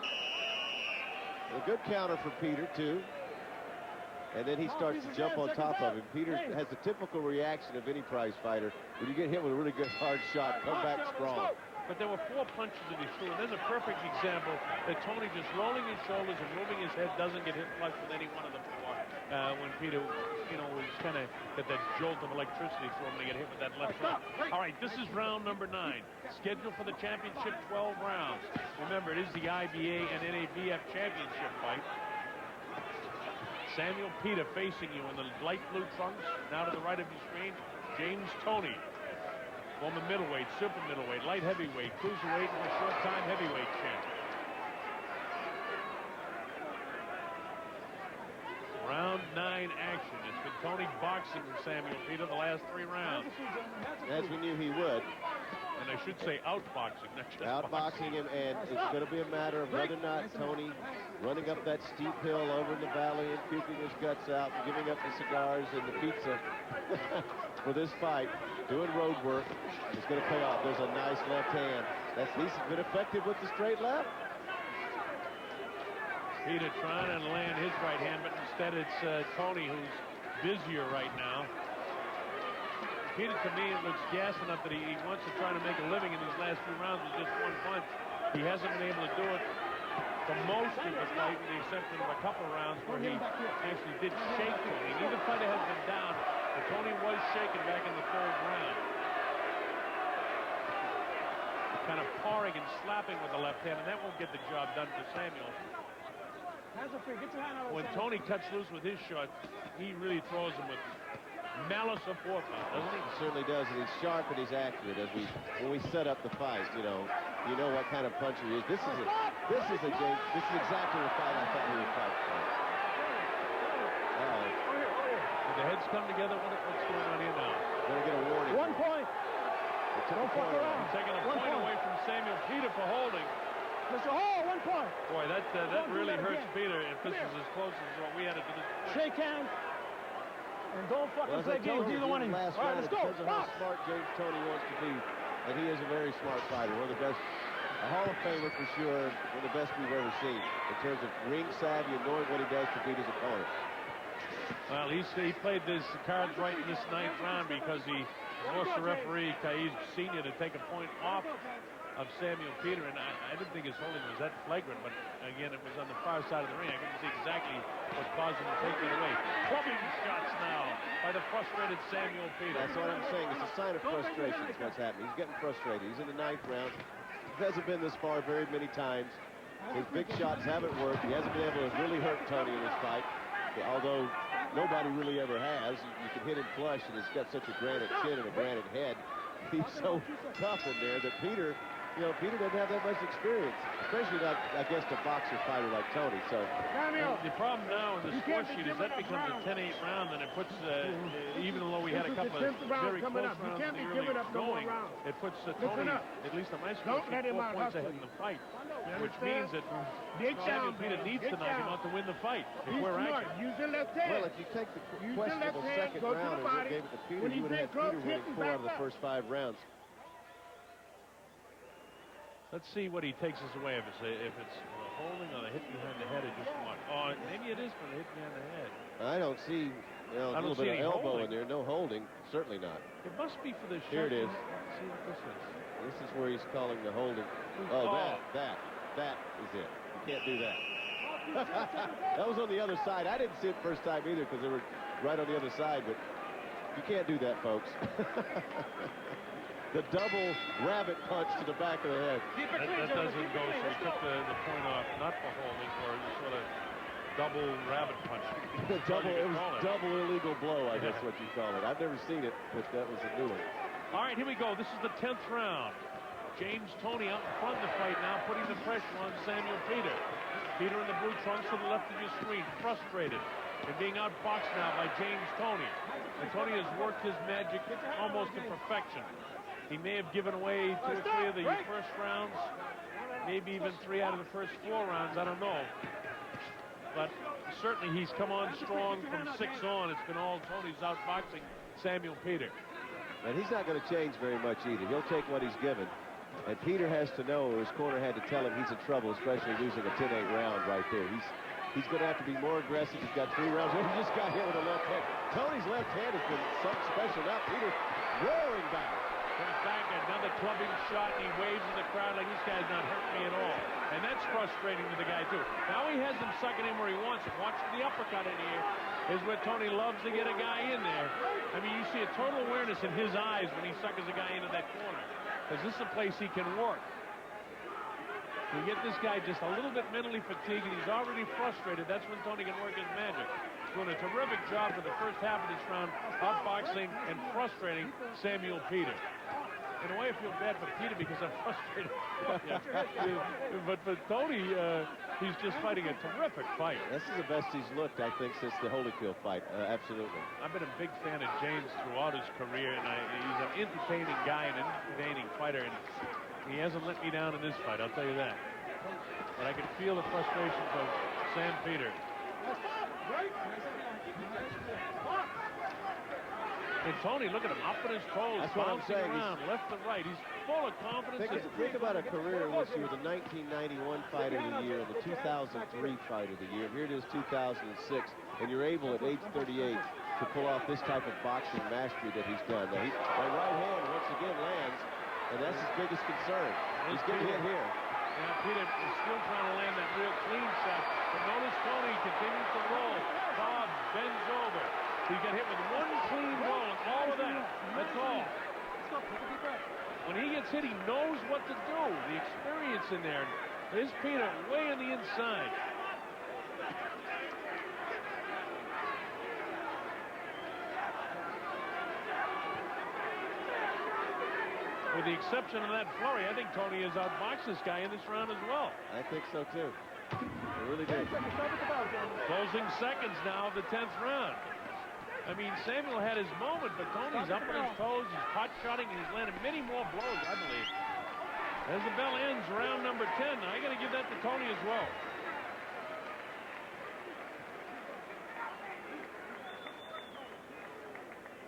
A good counter for Peter, too. And then he starts to jump on top of him. Peter has the typical reaction of any prize fighter. When you get hit with a really good hard shot, come back strong. But there were 4 punches that he threw, and there's a perfect example that Toney just rolling his shoulders and moving his head doesn't get hit flush with any one of the 4. When Peter, was kind of got that jolt of electricity through him to get hit with that left hook. All right, this is round number 9. Scheduled for the championship, 12 rounds. Remember, it is the IBA and NABF championship fight. Samuel Peter facing you in the light blue trunks. Now to the right of your screen, JamesToney. Former middleweight, super middleweight, light heavyweight, cruiserweight, and a Showtime heavyweight champ. Round 9 action. It's been Toney boxing Samuel Peter the last 3 rounds. As we knew he would. And I should say outboxing, not just outboxing him, and it's going to be a matter of whether or not Toney running up that steep hill over in the valley and puking his guts out and giving up the cigars and the pizza for this fight, doing road work, is going to pay off. There's a nice left hand. He's been effective with the straight left. Peter trying to land his right hand, but instead it's Toney who's busier right now. Peter, to me, it looks gas enough that he wants to try to make a living in these last 2 rounds with just 1 punch. He hasn't been able to do it for most of the fight, with the exception of a couple rounds where he actually did shake Toney. Neither fighter has been down, but Toney was shaken back in the 3rd round. Kind of pawing and slapping with the left hand, and that won't get the job done for Samuel. When Toney cuts loose with his shot, he really throws him with malice aforethought, doesn't he? He certainly does, and he's sharp and he's accurate. When we set up the fight, you know what kind of puncher he is. This is exactly the fight I thought he would fight for. Did the heads come together? What's going on here now? Gonna get a warning. 1 point. Don't fuck around. Taking a point away from Samuel Peter for holding. Mr. Hall, 1 point. Boy, that really hurts Peter if this is as close as what we had to do this point. Shake hands. And don't fucking play games either one of you. All right, let's go. It depends on how smart JamesToney wants to be. And he is a very smart fighter. One of the best, a Hall of Famer for sure. One of the best we've ever seen in terms of ring savvy and knowing what he does to beat his opponent. Well, he played his cards right in this 9th round because he forced the referee, Kaiz Sr., to take a point off of Samuel Peter, and I didn't think his holding was that flagrant, but again, it was on the far side of the ring. I couldn't see exactly what caused him to take it away. Clubbing shots now by the frustrated Samuel Peter. That's what I'm saying. It's a sign of frustration. Is what's happening. He's getting frustrated. He's in the 9th round. He hasn't been this far very many times. His big shots haven't worked. He hasn't been able to really hurt Toney in this fight, although nobody really ever has. You can hit him flush, and he's got such a granite chin and a granite head. He's so tough in there that Peter you know, Peter doesn't have that much experience, especially not against a boxer fighter like Toney. So the problem now in the score sheet is that becomes a 10-8 round, and it puts, even though we had a couple of very close rounds in the early going, it puts Toney, at least on my score sheet, 4 points ahead in the fight, which means that Samuel Peter needs to knock him out to win the fight. If we're accurate. Use your left hand. well, if you take the questionable second round and gave it to Peter, you would have had Peter winning 4 out of the first 5 rounds. Let's see what he takes us away. If it's holding on a hit behind the head or just one. Oh, maybe it is for the hit behind the head. I don't see, you know, a little bit of elbow in there. No holding. Certainly not. It must be for the shot. Here it is. Let's see what this is. This is where he's calling the holding. Oh, that is it. You can't do that. That was on the other side. I didn't see it first time either because they were right on the other side, but you can't do that, folks. The double rabbit punch to the back of the head. That doesn't go, so he took the point off, not for holding, for sort of double rabbit punch. It was double illegal blow, I guess what you call it. I've never seen it, but that was a new one. All right, here we go. This is the 10th round. JamesToney out in front of the fight now, putting the pressure on Samuel Peter. Peter in the blue trunks to the left of your screen, frustrated and being outboxed now by JamesToney. And Toney has worked his magic almost to perfection. He may have given away 2 or 3 of the first rounds, maybe even 3 out of the first 4 rounds. I don't know. But certainly he's come on strong from 6 on. It's been all Toney's outboxing Samuel Peter. And he's not going to change very much either. He'll take what he's given. And Peter has to know, or his corner had to tell him, he's in trouble, especially losing a 10-8 round right there. He's going to have to be more aggressive. He's got 3 rounds. He just got hit with a left hand. Toney's left hand has been something special. Now Peter roaring back. Comes back, another clubbing shot, and he waves in the crowd like this guy's not hurting me at all. And that's frustrating to the guy, too. Now he has him sucking in where he wants him. Watch the uppercut in here is where Toney loves to get a guy in there. I mean, you see a total awareness in his eyes when he suckers a guy into that corner. Because this is a place he can work. You get this guy just a little bit mentally fatigued, and he's already frustrated. That's when Toney can work his magic. He's doing a terrific job for the first half of this round, outboxing and frustrating Samuel Peter. In a way, I feel bad for Peter because I'm frustrated. But for Toney, he's just fighting a terrific fight. This is the best he's looked, I think, since the Holyfield fight. Absolutely. I've been a big fan of James throughout his career, and he's an entertaining guy and an entertaining fighter, and he hasn't let me down in this fight, I'll tell you that. But I can feel the frustrations of Sam Peter. And Toney, look at him, up on his toes, that's what I'm saying. Around, left to right. He's full of confidence. Think about a career in which you were the 1991 Fighter of the Year, the 2003 Fighter of the Year. Here it is 2006, and you're able at age 38 to pull off this type of boxing mastery that he's done. Now, my right hand once again lands, and that's his biggest concern. He's getting hit here. Now, Peter is still trying to land that real clean shot, but notice Toney continues to roll. Bob bends over. He got hit with 1 clean roll, and all of that. That's all. When he gets hit, he knows what to do. The experience in there. Here's Peter way on the inside. With the exception of that flurry, I think Toney has outboxed this guy in this round as well. I think so, too. I really do. Closing seconds now of the 10th round. I mean, Samuel had his moment, but Toney's up on his toes. He's pot-shotting, and he's landing many more blows, I believe. As the bell ends, round number 10. Now, I got to give that to Toney as well.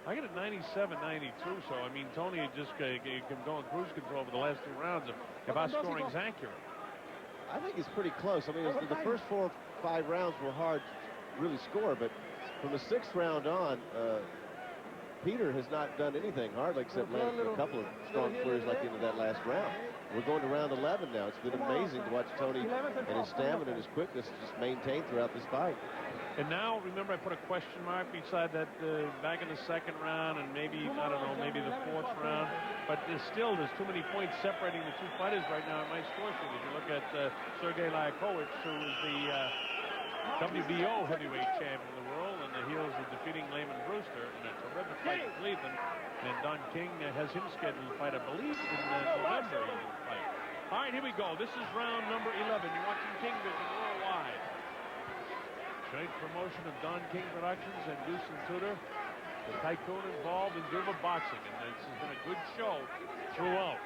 I got it 97-92, so, I mean, Toney just can go on cruise control for the last 2 rounds if our scoring's accurate. I think it's pretty close. I mean, the first 4 or 5 rounds were hard to really score, but from the 6th round on, Peter has not done anything hardly except land a couple of strong flurries like into that last round. We're going to round 11 now. It's been amazing to watch Toney and his stamina and his quickness just maintained throughout this fight. And now, remember, I put a question mark beside that back in the 2nd round and maybe, I don't know, maybe the 4th round. But there's too many points separating the 2 fighters right now in my score sheet. If you look at Sergey Liakowicz, who is the WBO heavyweight champion of the world, and the heels of defeating Lehman Brewster in a terrific fight in Cleveland. And Don King has him scheduled to fight, I believe, in November. He will fight. we go. This is round number 11. You're watching King Vision worldwide. Joint promotion of Don King Productions and Goosen Tutor. The tycoon involved in Duva boxing, and this has been a good show throughout.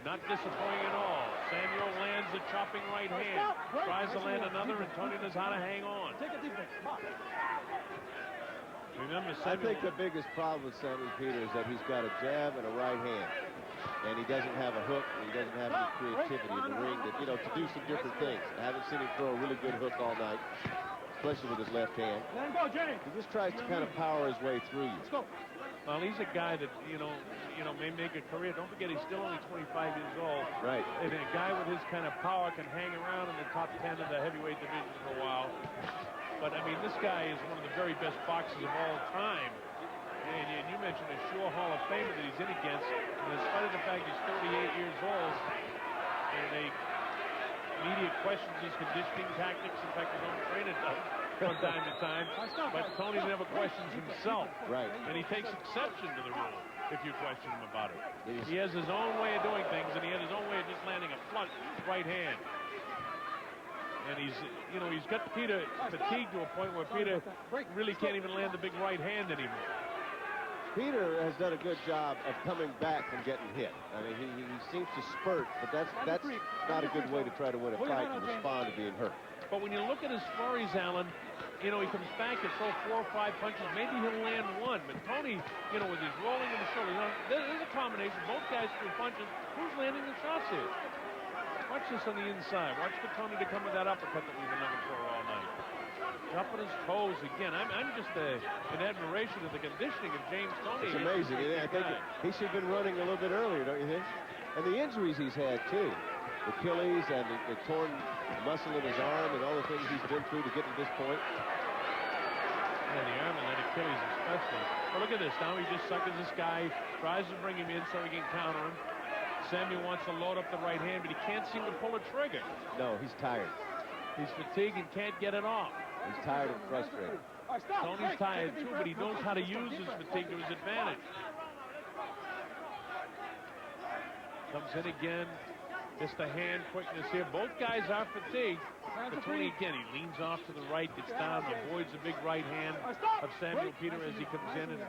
Not disappointing at all. Samuel lands a chopping right hand. Tries to land another, and Toney knows how to hang on. Remember, I think the biggest problem with Samuel Peter is that he's got a jab and a right hand. And he doesn't have a hook, and he doesn't have any creativity in the ring that, to do some different things. I haven't seen him throw a really good hook all night, especially with his left hand. He just tries to kind of power his way through you. Well, he's a guy that, may make a career. Don't forget, he's still only 25 years old. Right. And a guy with his kind of power can hang around in the top 10 of the heavyweight division for a while. But, I mean, this guy is one of the very best boxers of all time. And you mentioned a sure Hall of Famer that he's in against. And in spite of the fact he's 38 years old, and they media questions his conditioning tactics. In fact, his own trainer does from time to time. But Toney never questions himself. Right. And he takes exception to the rule if you question him about it. He has his own way of doing things, and he has his own way of just landing a flush right hand. And he's got Peter fatigued to a point where Peter really can't even land the big right hand anymore. Peter has done a good job of coming back from getting hit. I mean, he seems to spurt, but that's not a good way to try to win a fight and respond to being hurt. But when you look at his flurries, Alan, he comes back and throw 4 or 5 punches. Maybe he'll land one. But Toney, with his rolling in the shoulder, there's a combination. Both guys threw punches. Who's landing the shots here? Watch this on the inside. Watch for Toney to come with that uppercut that we've been looking for all night. Up on his toes again. I'm just in admiration of the conditioning of JamesToney. It's amazing. I think he should have been running a little bit earlier, don't you think? And the injuries he's had, too. Achilles and the torn muscle in his arm and all the things he's been through to get to this point. And the arm and then Achilles especially. But look at this. Now he just suckers this guy, tries to bring him in so he can counter him. Samuel wants to load up the right hand, but he can't seem to pull a trigger. No, he's tired. He's fatigued and can't get it off. He's tired and frustrated. Toney's tired too, but he knows how to use his fatigue to his advantage. Comes in again. Just the hand quickness here. Both guys are fatigued. But Toney again, he leans off to the right, gets down, avoids the big right hand of Samuel Peter as he comes in and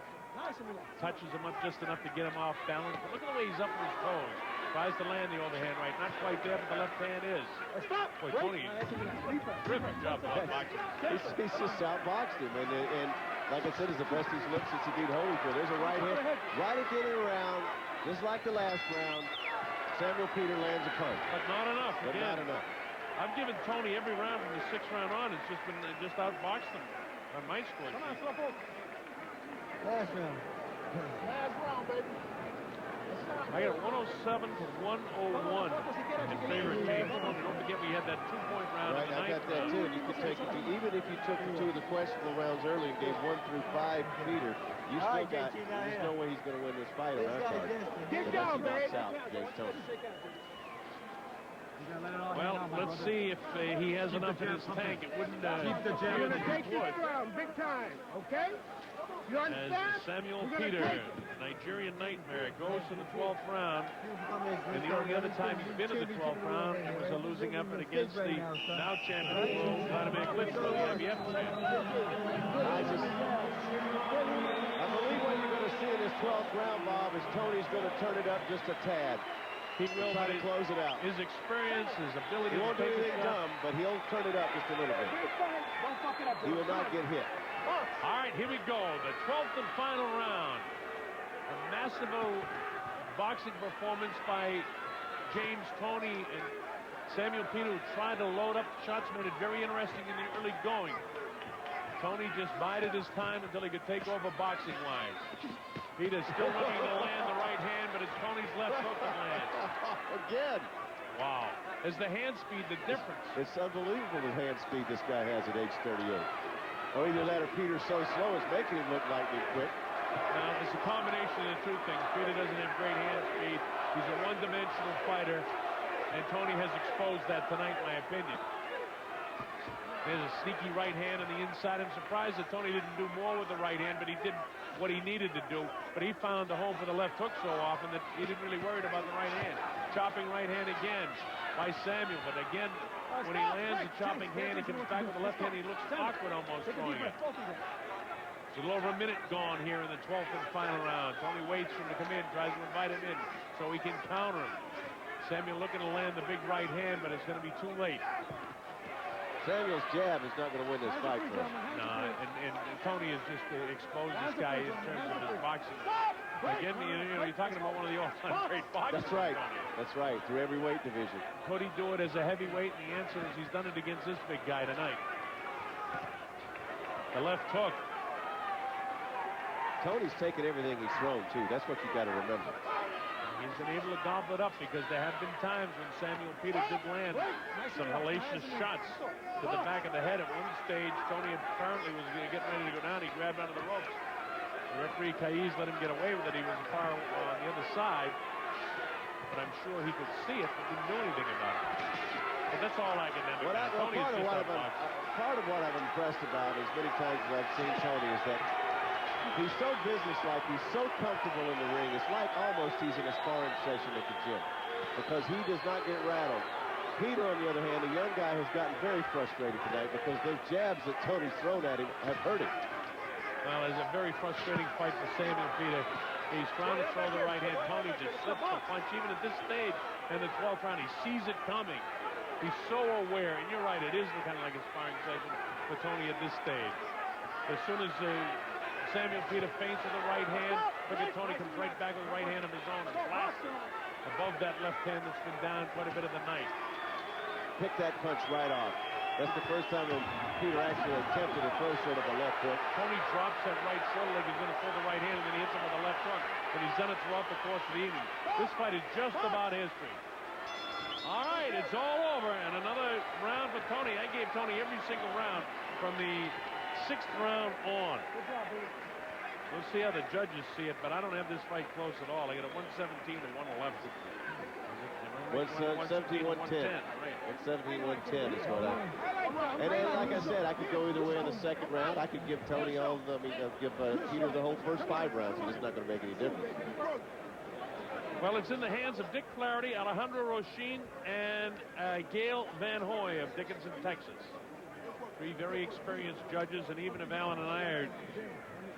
touches him up just enough to get him off balance. But look at the way he's up on his toes. Tries to land the overhand right. Not quite there, but the left hand is. Boy, Toney, terrific job outboxing. He's just outboxed him. And like I said, it's the best he's looked since he beat Holyfield. There's a right hand. Right at the end of the round, just like the last round, Samuel Peter lands a punch. But not enough. But not enough. I've given Toney every round from the 6th round on. It's just outboxed him on my score. Last round. Last round, baby. I got 107 to 101 in favor of JamesToney. Don't forget we had that 2-point round Right, in the I got 9th that round. too. And you could take it to, even if you took the 2 of the questionable rounds early and gave 1 through 5 Peter, you still got, there's no way he's going to win this fight on our card. Get down, Unless he baby. knocks out JamesToney. Well, let's see if he has enough in his tank. It wouldn't You're going to take this round big time, okay? You As understand? Samuel Peter, Nigerian Nightmare, goes to the 12th round. And the only other time he's been in the 12th round, it was a losing effort against the now champion of the world, Vladimir Klitschko, the IBF champion. I believe what you're going to see in this 12th round, Bob, is Toney's going to turn it up just a tad. He will try to close it out. His experience, his ability He won't to do take anything dumb, but he'll turn it up just a little bit. He will not get hit. All right, here we go. The 12th and final round. A massive boxing performance by JamesToney and Samuel Peter, who tried to load up shots, made it very interesting in the early going. Toney just bided his time until he could take over boxing-wise. Peter's still looking to land the right hand, but it's Toney's left hook that lands. Again. Wow. Is the hand speed the difference? It's unbelievable the hand speed this guy has at age 38. Or either that or Peter's so slow it's making him look lightning quick. Now, it's a combination of the two things. Peter doesn't have great hand speed. He's a one-dimensional fighter, and Toney has exposed that tonight, in my opinion. There's a sneaky right hand on the inside. I'm surprised that Toney didn't do more with the right hand, but he did what he needed to do. But he found the home for the left hook so often that he didn't really worry about the right hand. chopping right hand again by Samuel, but again, when he lands a chopping hand, he comes back with the left hand. He looks awkward almost throwing it. It's a little over a minute gone here in the 12th and final round. Toney waits for him to come in, tries to invite him in so he can counter him. Samuel looking to land the big right hand, but it's going to be too late. Samuel's jab is not going to win this fight for him. No, and Toney has just exposed this guy in terms of his boxing. Again, you're talking about one of the all-time great boxers. That's right. That's right. Through every weight division. Could he do it as a heavyweight? And the answer is he's done it against this big guy tonight. The left hook. Tony's taken everything he's thrown, too. That's what you got to remember. He's been able to gobble it up because there have been times when Samuel Peter did land some hellacious shots to the back of the head. At one stage, Toney apparently was getting ready to go down. He grabbed onto the ropes. The referee Caiz let him get away with it. He was far on the other side, but I'm sure he could see it, but didn't do anything about it. But that's all academic. Part of what I'm impressed about as many times as I've seen Toney is that he's so businesslike, he's so comfortable in the ring. It's like almost he's in a sparring session at the gym because he does not get rattled. Peter, on the other hand, the young guy, has gotten very frustrated tonight because those jabs that Toney's thrown at him have hurt him. Well, it's a very frustrating fight for Samuel Peter. He's trying to throw the right hand. Toney just slips the punch. Even at this stage in the 12th round, he sees it coming. He's so aware, and you're right, it is kind of like a sparring session for Toney at this stage. As soon as Samuel Peter feints with the right hand, look at Toney comes right back with the right hand of his own and blasts above that left hand that's been down quite a bit of the night. Pick that punch right off. That's the first time that Peter actually attempted to throw sort of a left hook. Toney drops that right shoulder like he's going to throw the right hand, and then he hits him with the left hook. And he's done it throughout the course of the evening. This fight is just about history. All right, it's all over, and another round for Toney. I gave Toney every single round from the 6th round on. We'll see how the judges see it, but I don't have this fight close at all. I got a 117 to 111. 117, 110. 117, 110 is what I. And then, like I said, I could go either way in the second round. I could give Toney give Peter the whole first 5 rounds. It's not going to make any difference. Well, it's in the hands of Dick Flaherty, Alejandro Rochin, and Gail Van Hoy of Dickinson, Texas. 3 very experienced judges, and even if Alan and I are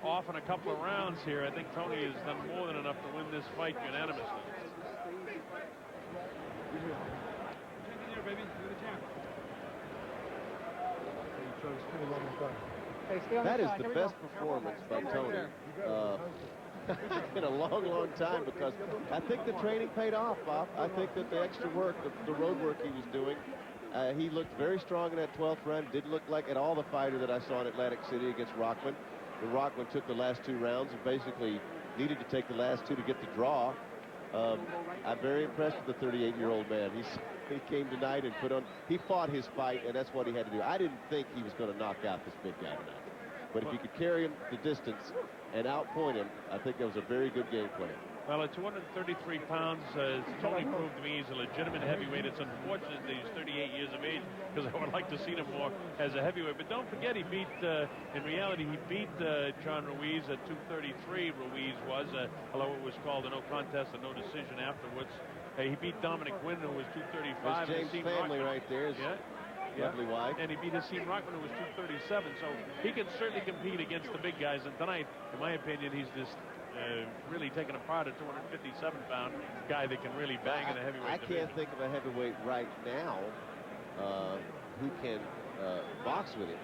off in a couple of rounds here, I think Toney has done more than enough to win this fight unanimously. That is the best performance by Toney in a long, long time, because I think the training paid off, Bob. I think that the extra work, the road work he was doing, he looked very strong in that 12th round. Didn't look like at all the fighter that I saw in Atlantic City against Rockman. And Rockman took the last 2 rounds and basically needed to take the last 2 to get the draw. I'm very impressed with the 38-year-old man. He came tonight and he fought his fight, and that's what he had to do. I didn't think he was going to knock out this big guy tonight. But if he could carry him the distance and outpoint him, I think that was a very good game plan. Well, at 233 pounds, Toney proved to me he's a legitimate heavyweight. It's unfortunate that he's 38 years of age, because I would like to see him more as a heavyweight. But don't forget, he beat, in reality, he beat John Ruiz at 233. Ruiz was, although it was called a no contest and no decision afterwards. He beat Dominic Wynn, who was 235. That's James' family right there. Lovely wife. And he beat Hasim Rockman, who was 237. So he can certainly compete against the big guys. And tonight, in my opinion, he's just really taken apart a 257-pound guy that can really bang in the heavyweight I division. can't think of a heavyweight right now who can box with him.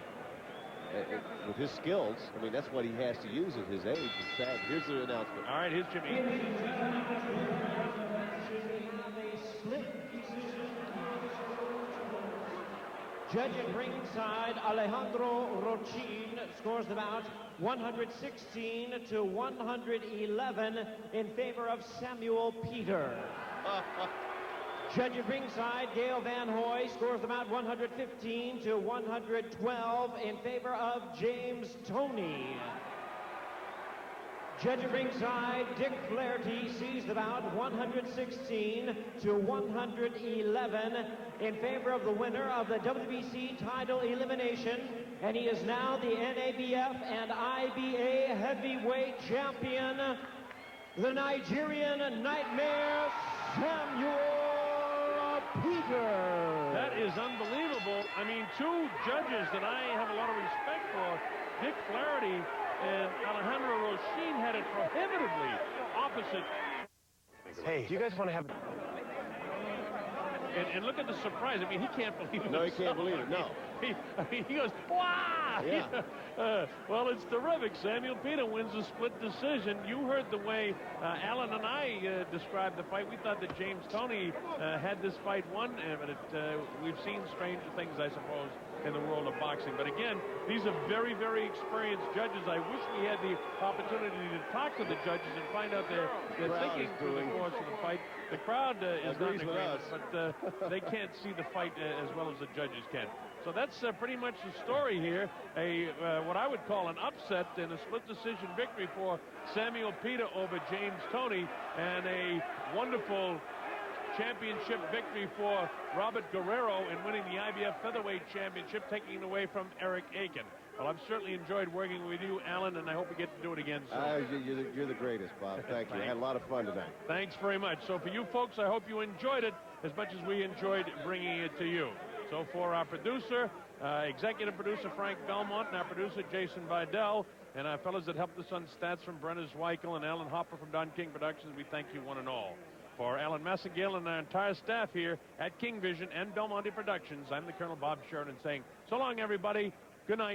With his skills, I mean, that's what he has to use at his age. It's sad. Here's the announcement. All right, here's Jimmy. Judging ringside, Alejandro Rochin scores the bout 116 to 111 in favor of Samuel Peter. Judging ringside, Gail Van Hoy scores the bout 115 to 112 in favor of JamesToney. Judging ringside, Dick Flaherty sees the bout 116 to 111 in favor of the winner of the WBC title elimination, and he is now the NABF and IBA heavyweight champion, the Nigerian Nightmare, Samuel Peter. That is unbelievable. I mean, two judges that I have a lot of respect for, Dick Flaherty and Alejandro Roshin, had it prohibitively opposite. Hey, do you guys want to have... And look at the surprise. I mean, he can't believe it. No, he can't believe it, no. He goes, wow! Yeah. Well, it's terrific. Samuel Peter wins a split decision. You heard the way Alan and I described the fight. We thought that JamesToney had this fight won, but we've seen stranger things, I suppose, in the world of boxing. But again, these are very, very experienced judges. I wish we had the opportunity to talk to the judges and find out their thinking through the course of the fight. The crowd is not in agreement, but they can't see the fight as well as the judges can. So that's pretty much the story here. What I would call an upset and a split decision victory for Samuel Peter over JamesToney, and a wonderful championship victory for Robert Guerrero in winning the IBF Featherweight Championship, taking it away from Eric Aiken. Well, I've certainly enjoyed working with you, Alan, and I hope we get to do it again soon. You're the greatest, Bob. Thank you. I had a lot of fun tonight. Thanks very much. So for you folks, I hope you enjoyed it as much as we enjoyed bringing it to you. So for our producer, executive producer Frank Belmont, and our producer Jason Vidal, and our fellows that helped us on stats from Brenner Zweikel and Alan Hopper from Don King Productions, we thank you one and all. For Alan Massengale and our entire staff here at King Vision and Belmonte Productions, I'm the Colonel Bob Sheridan saying, so long, everybody. Good night.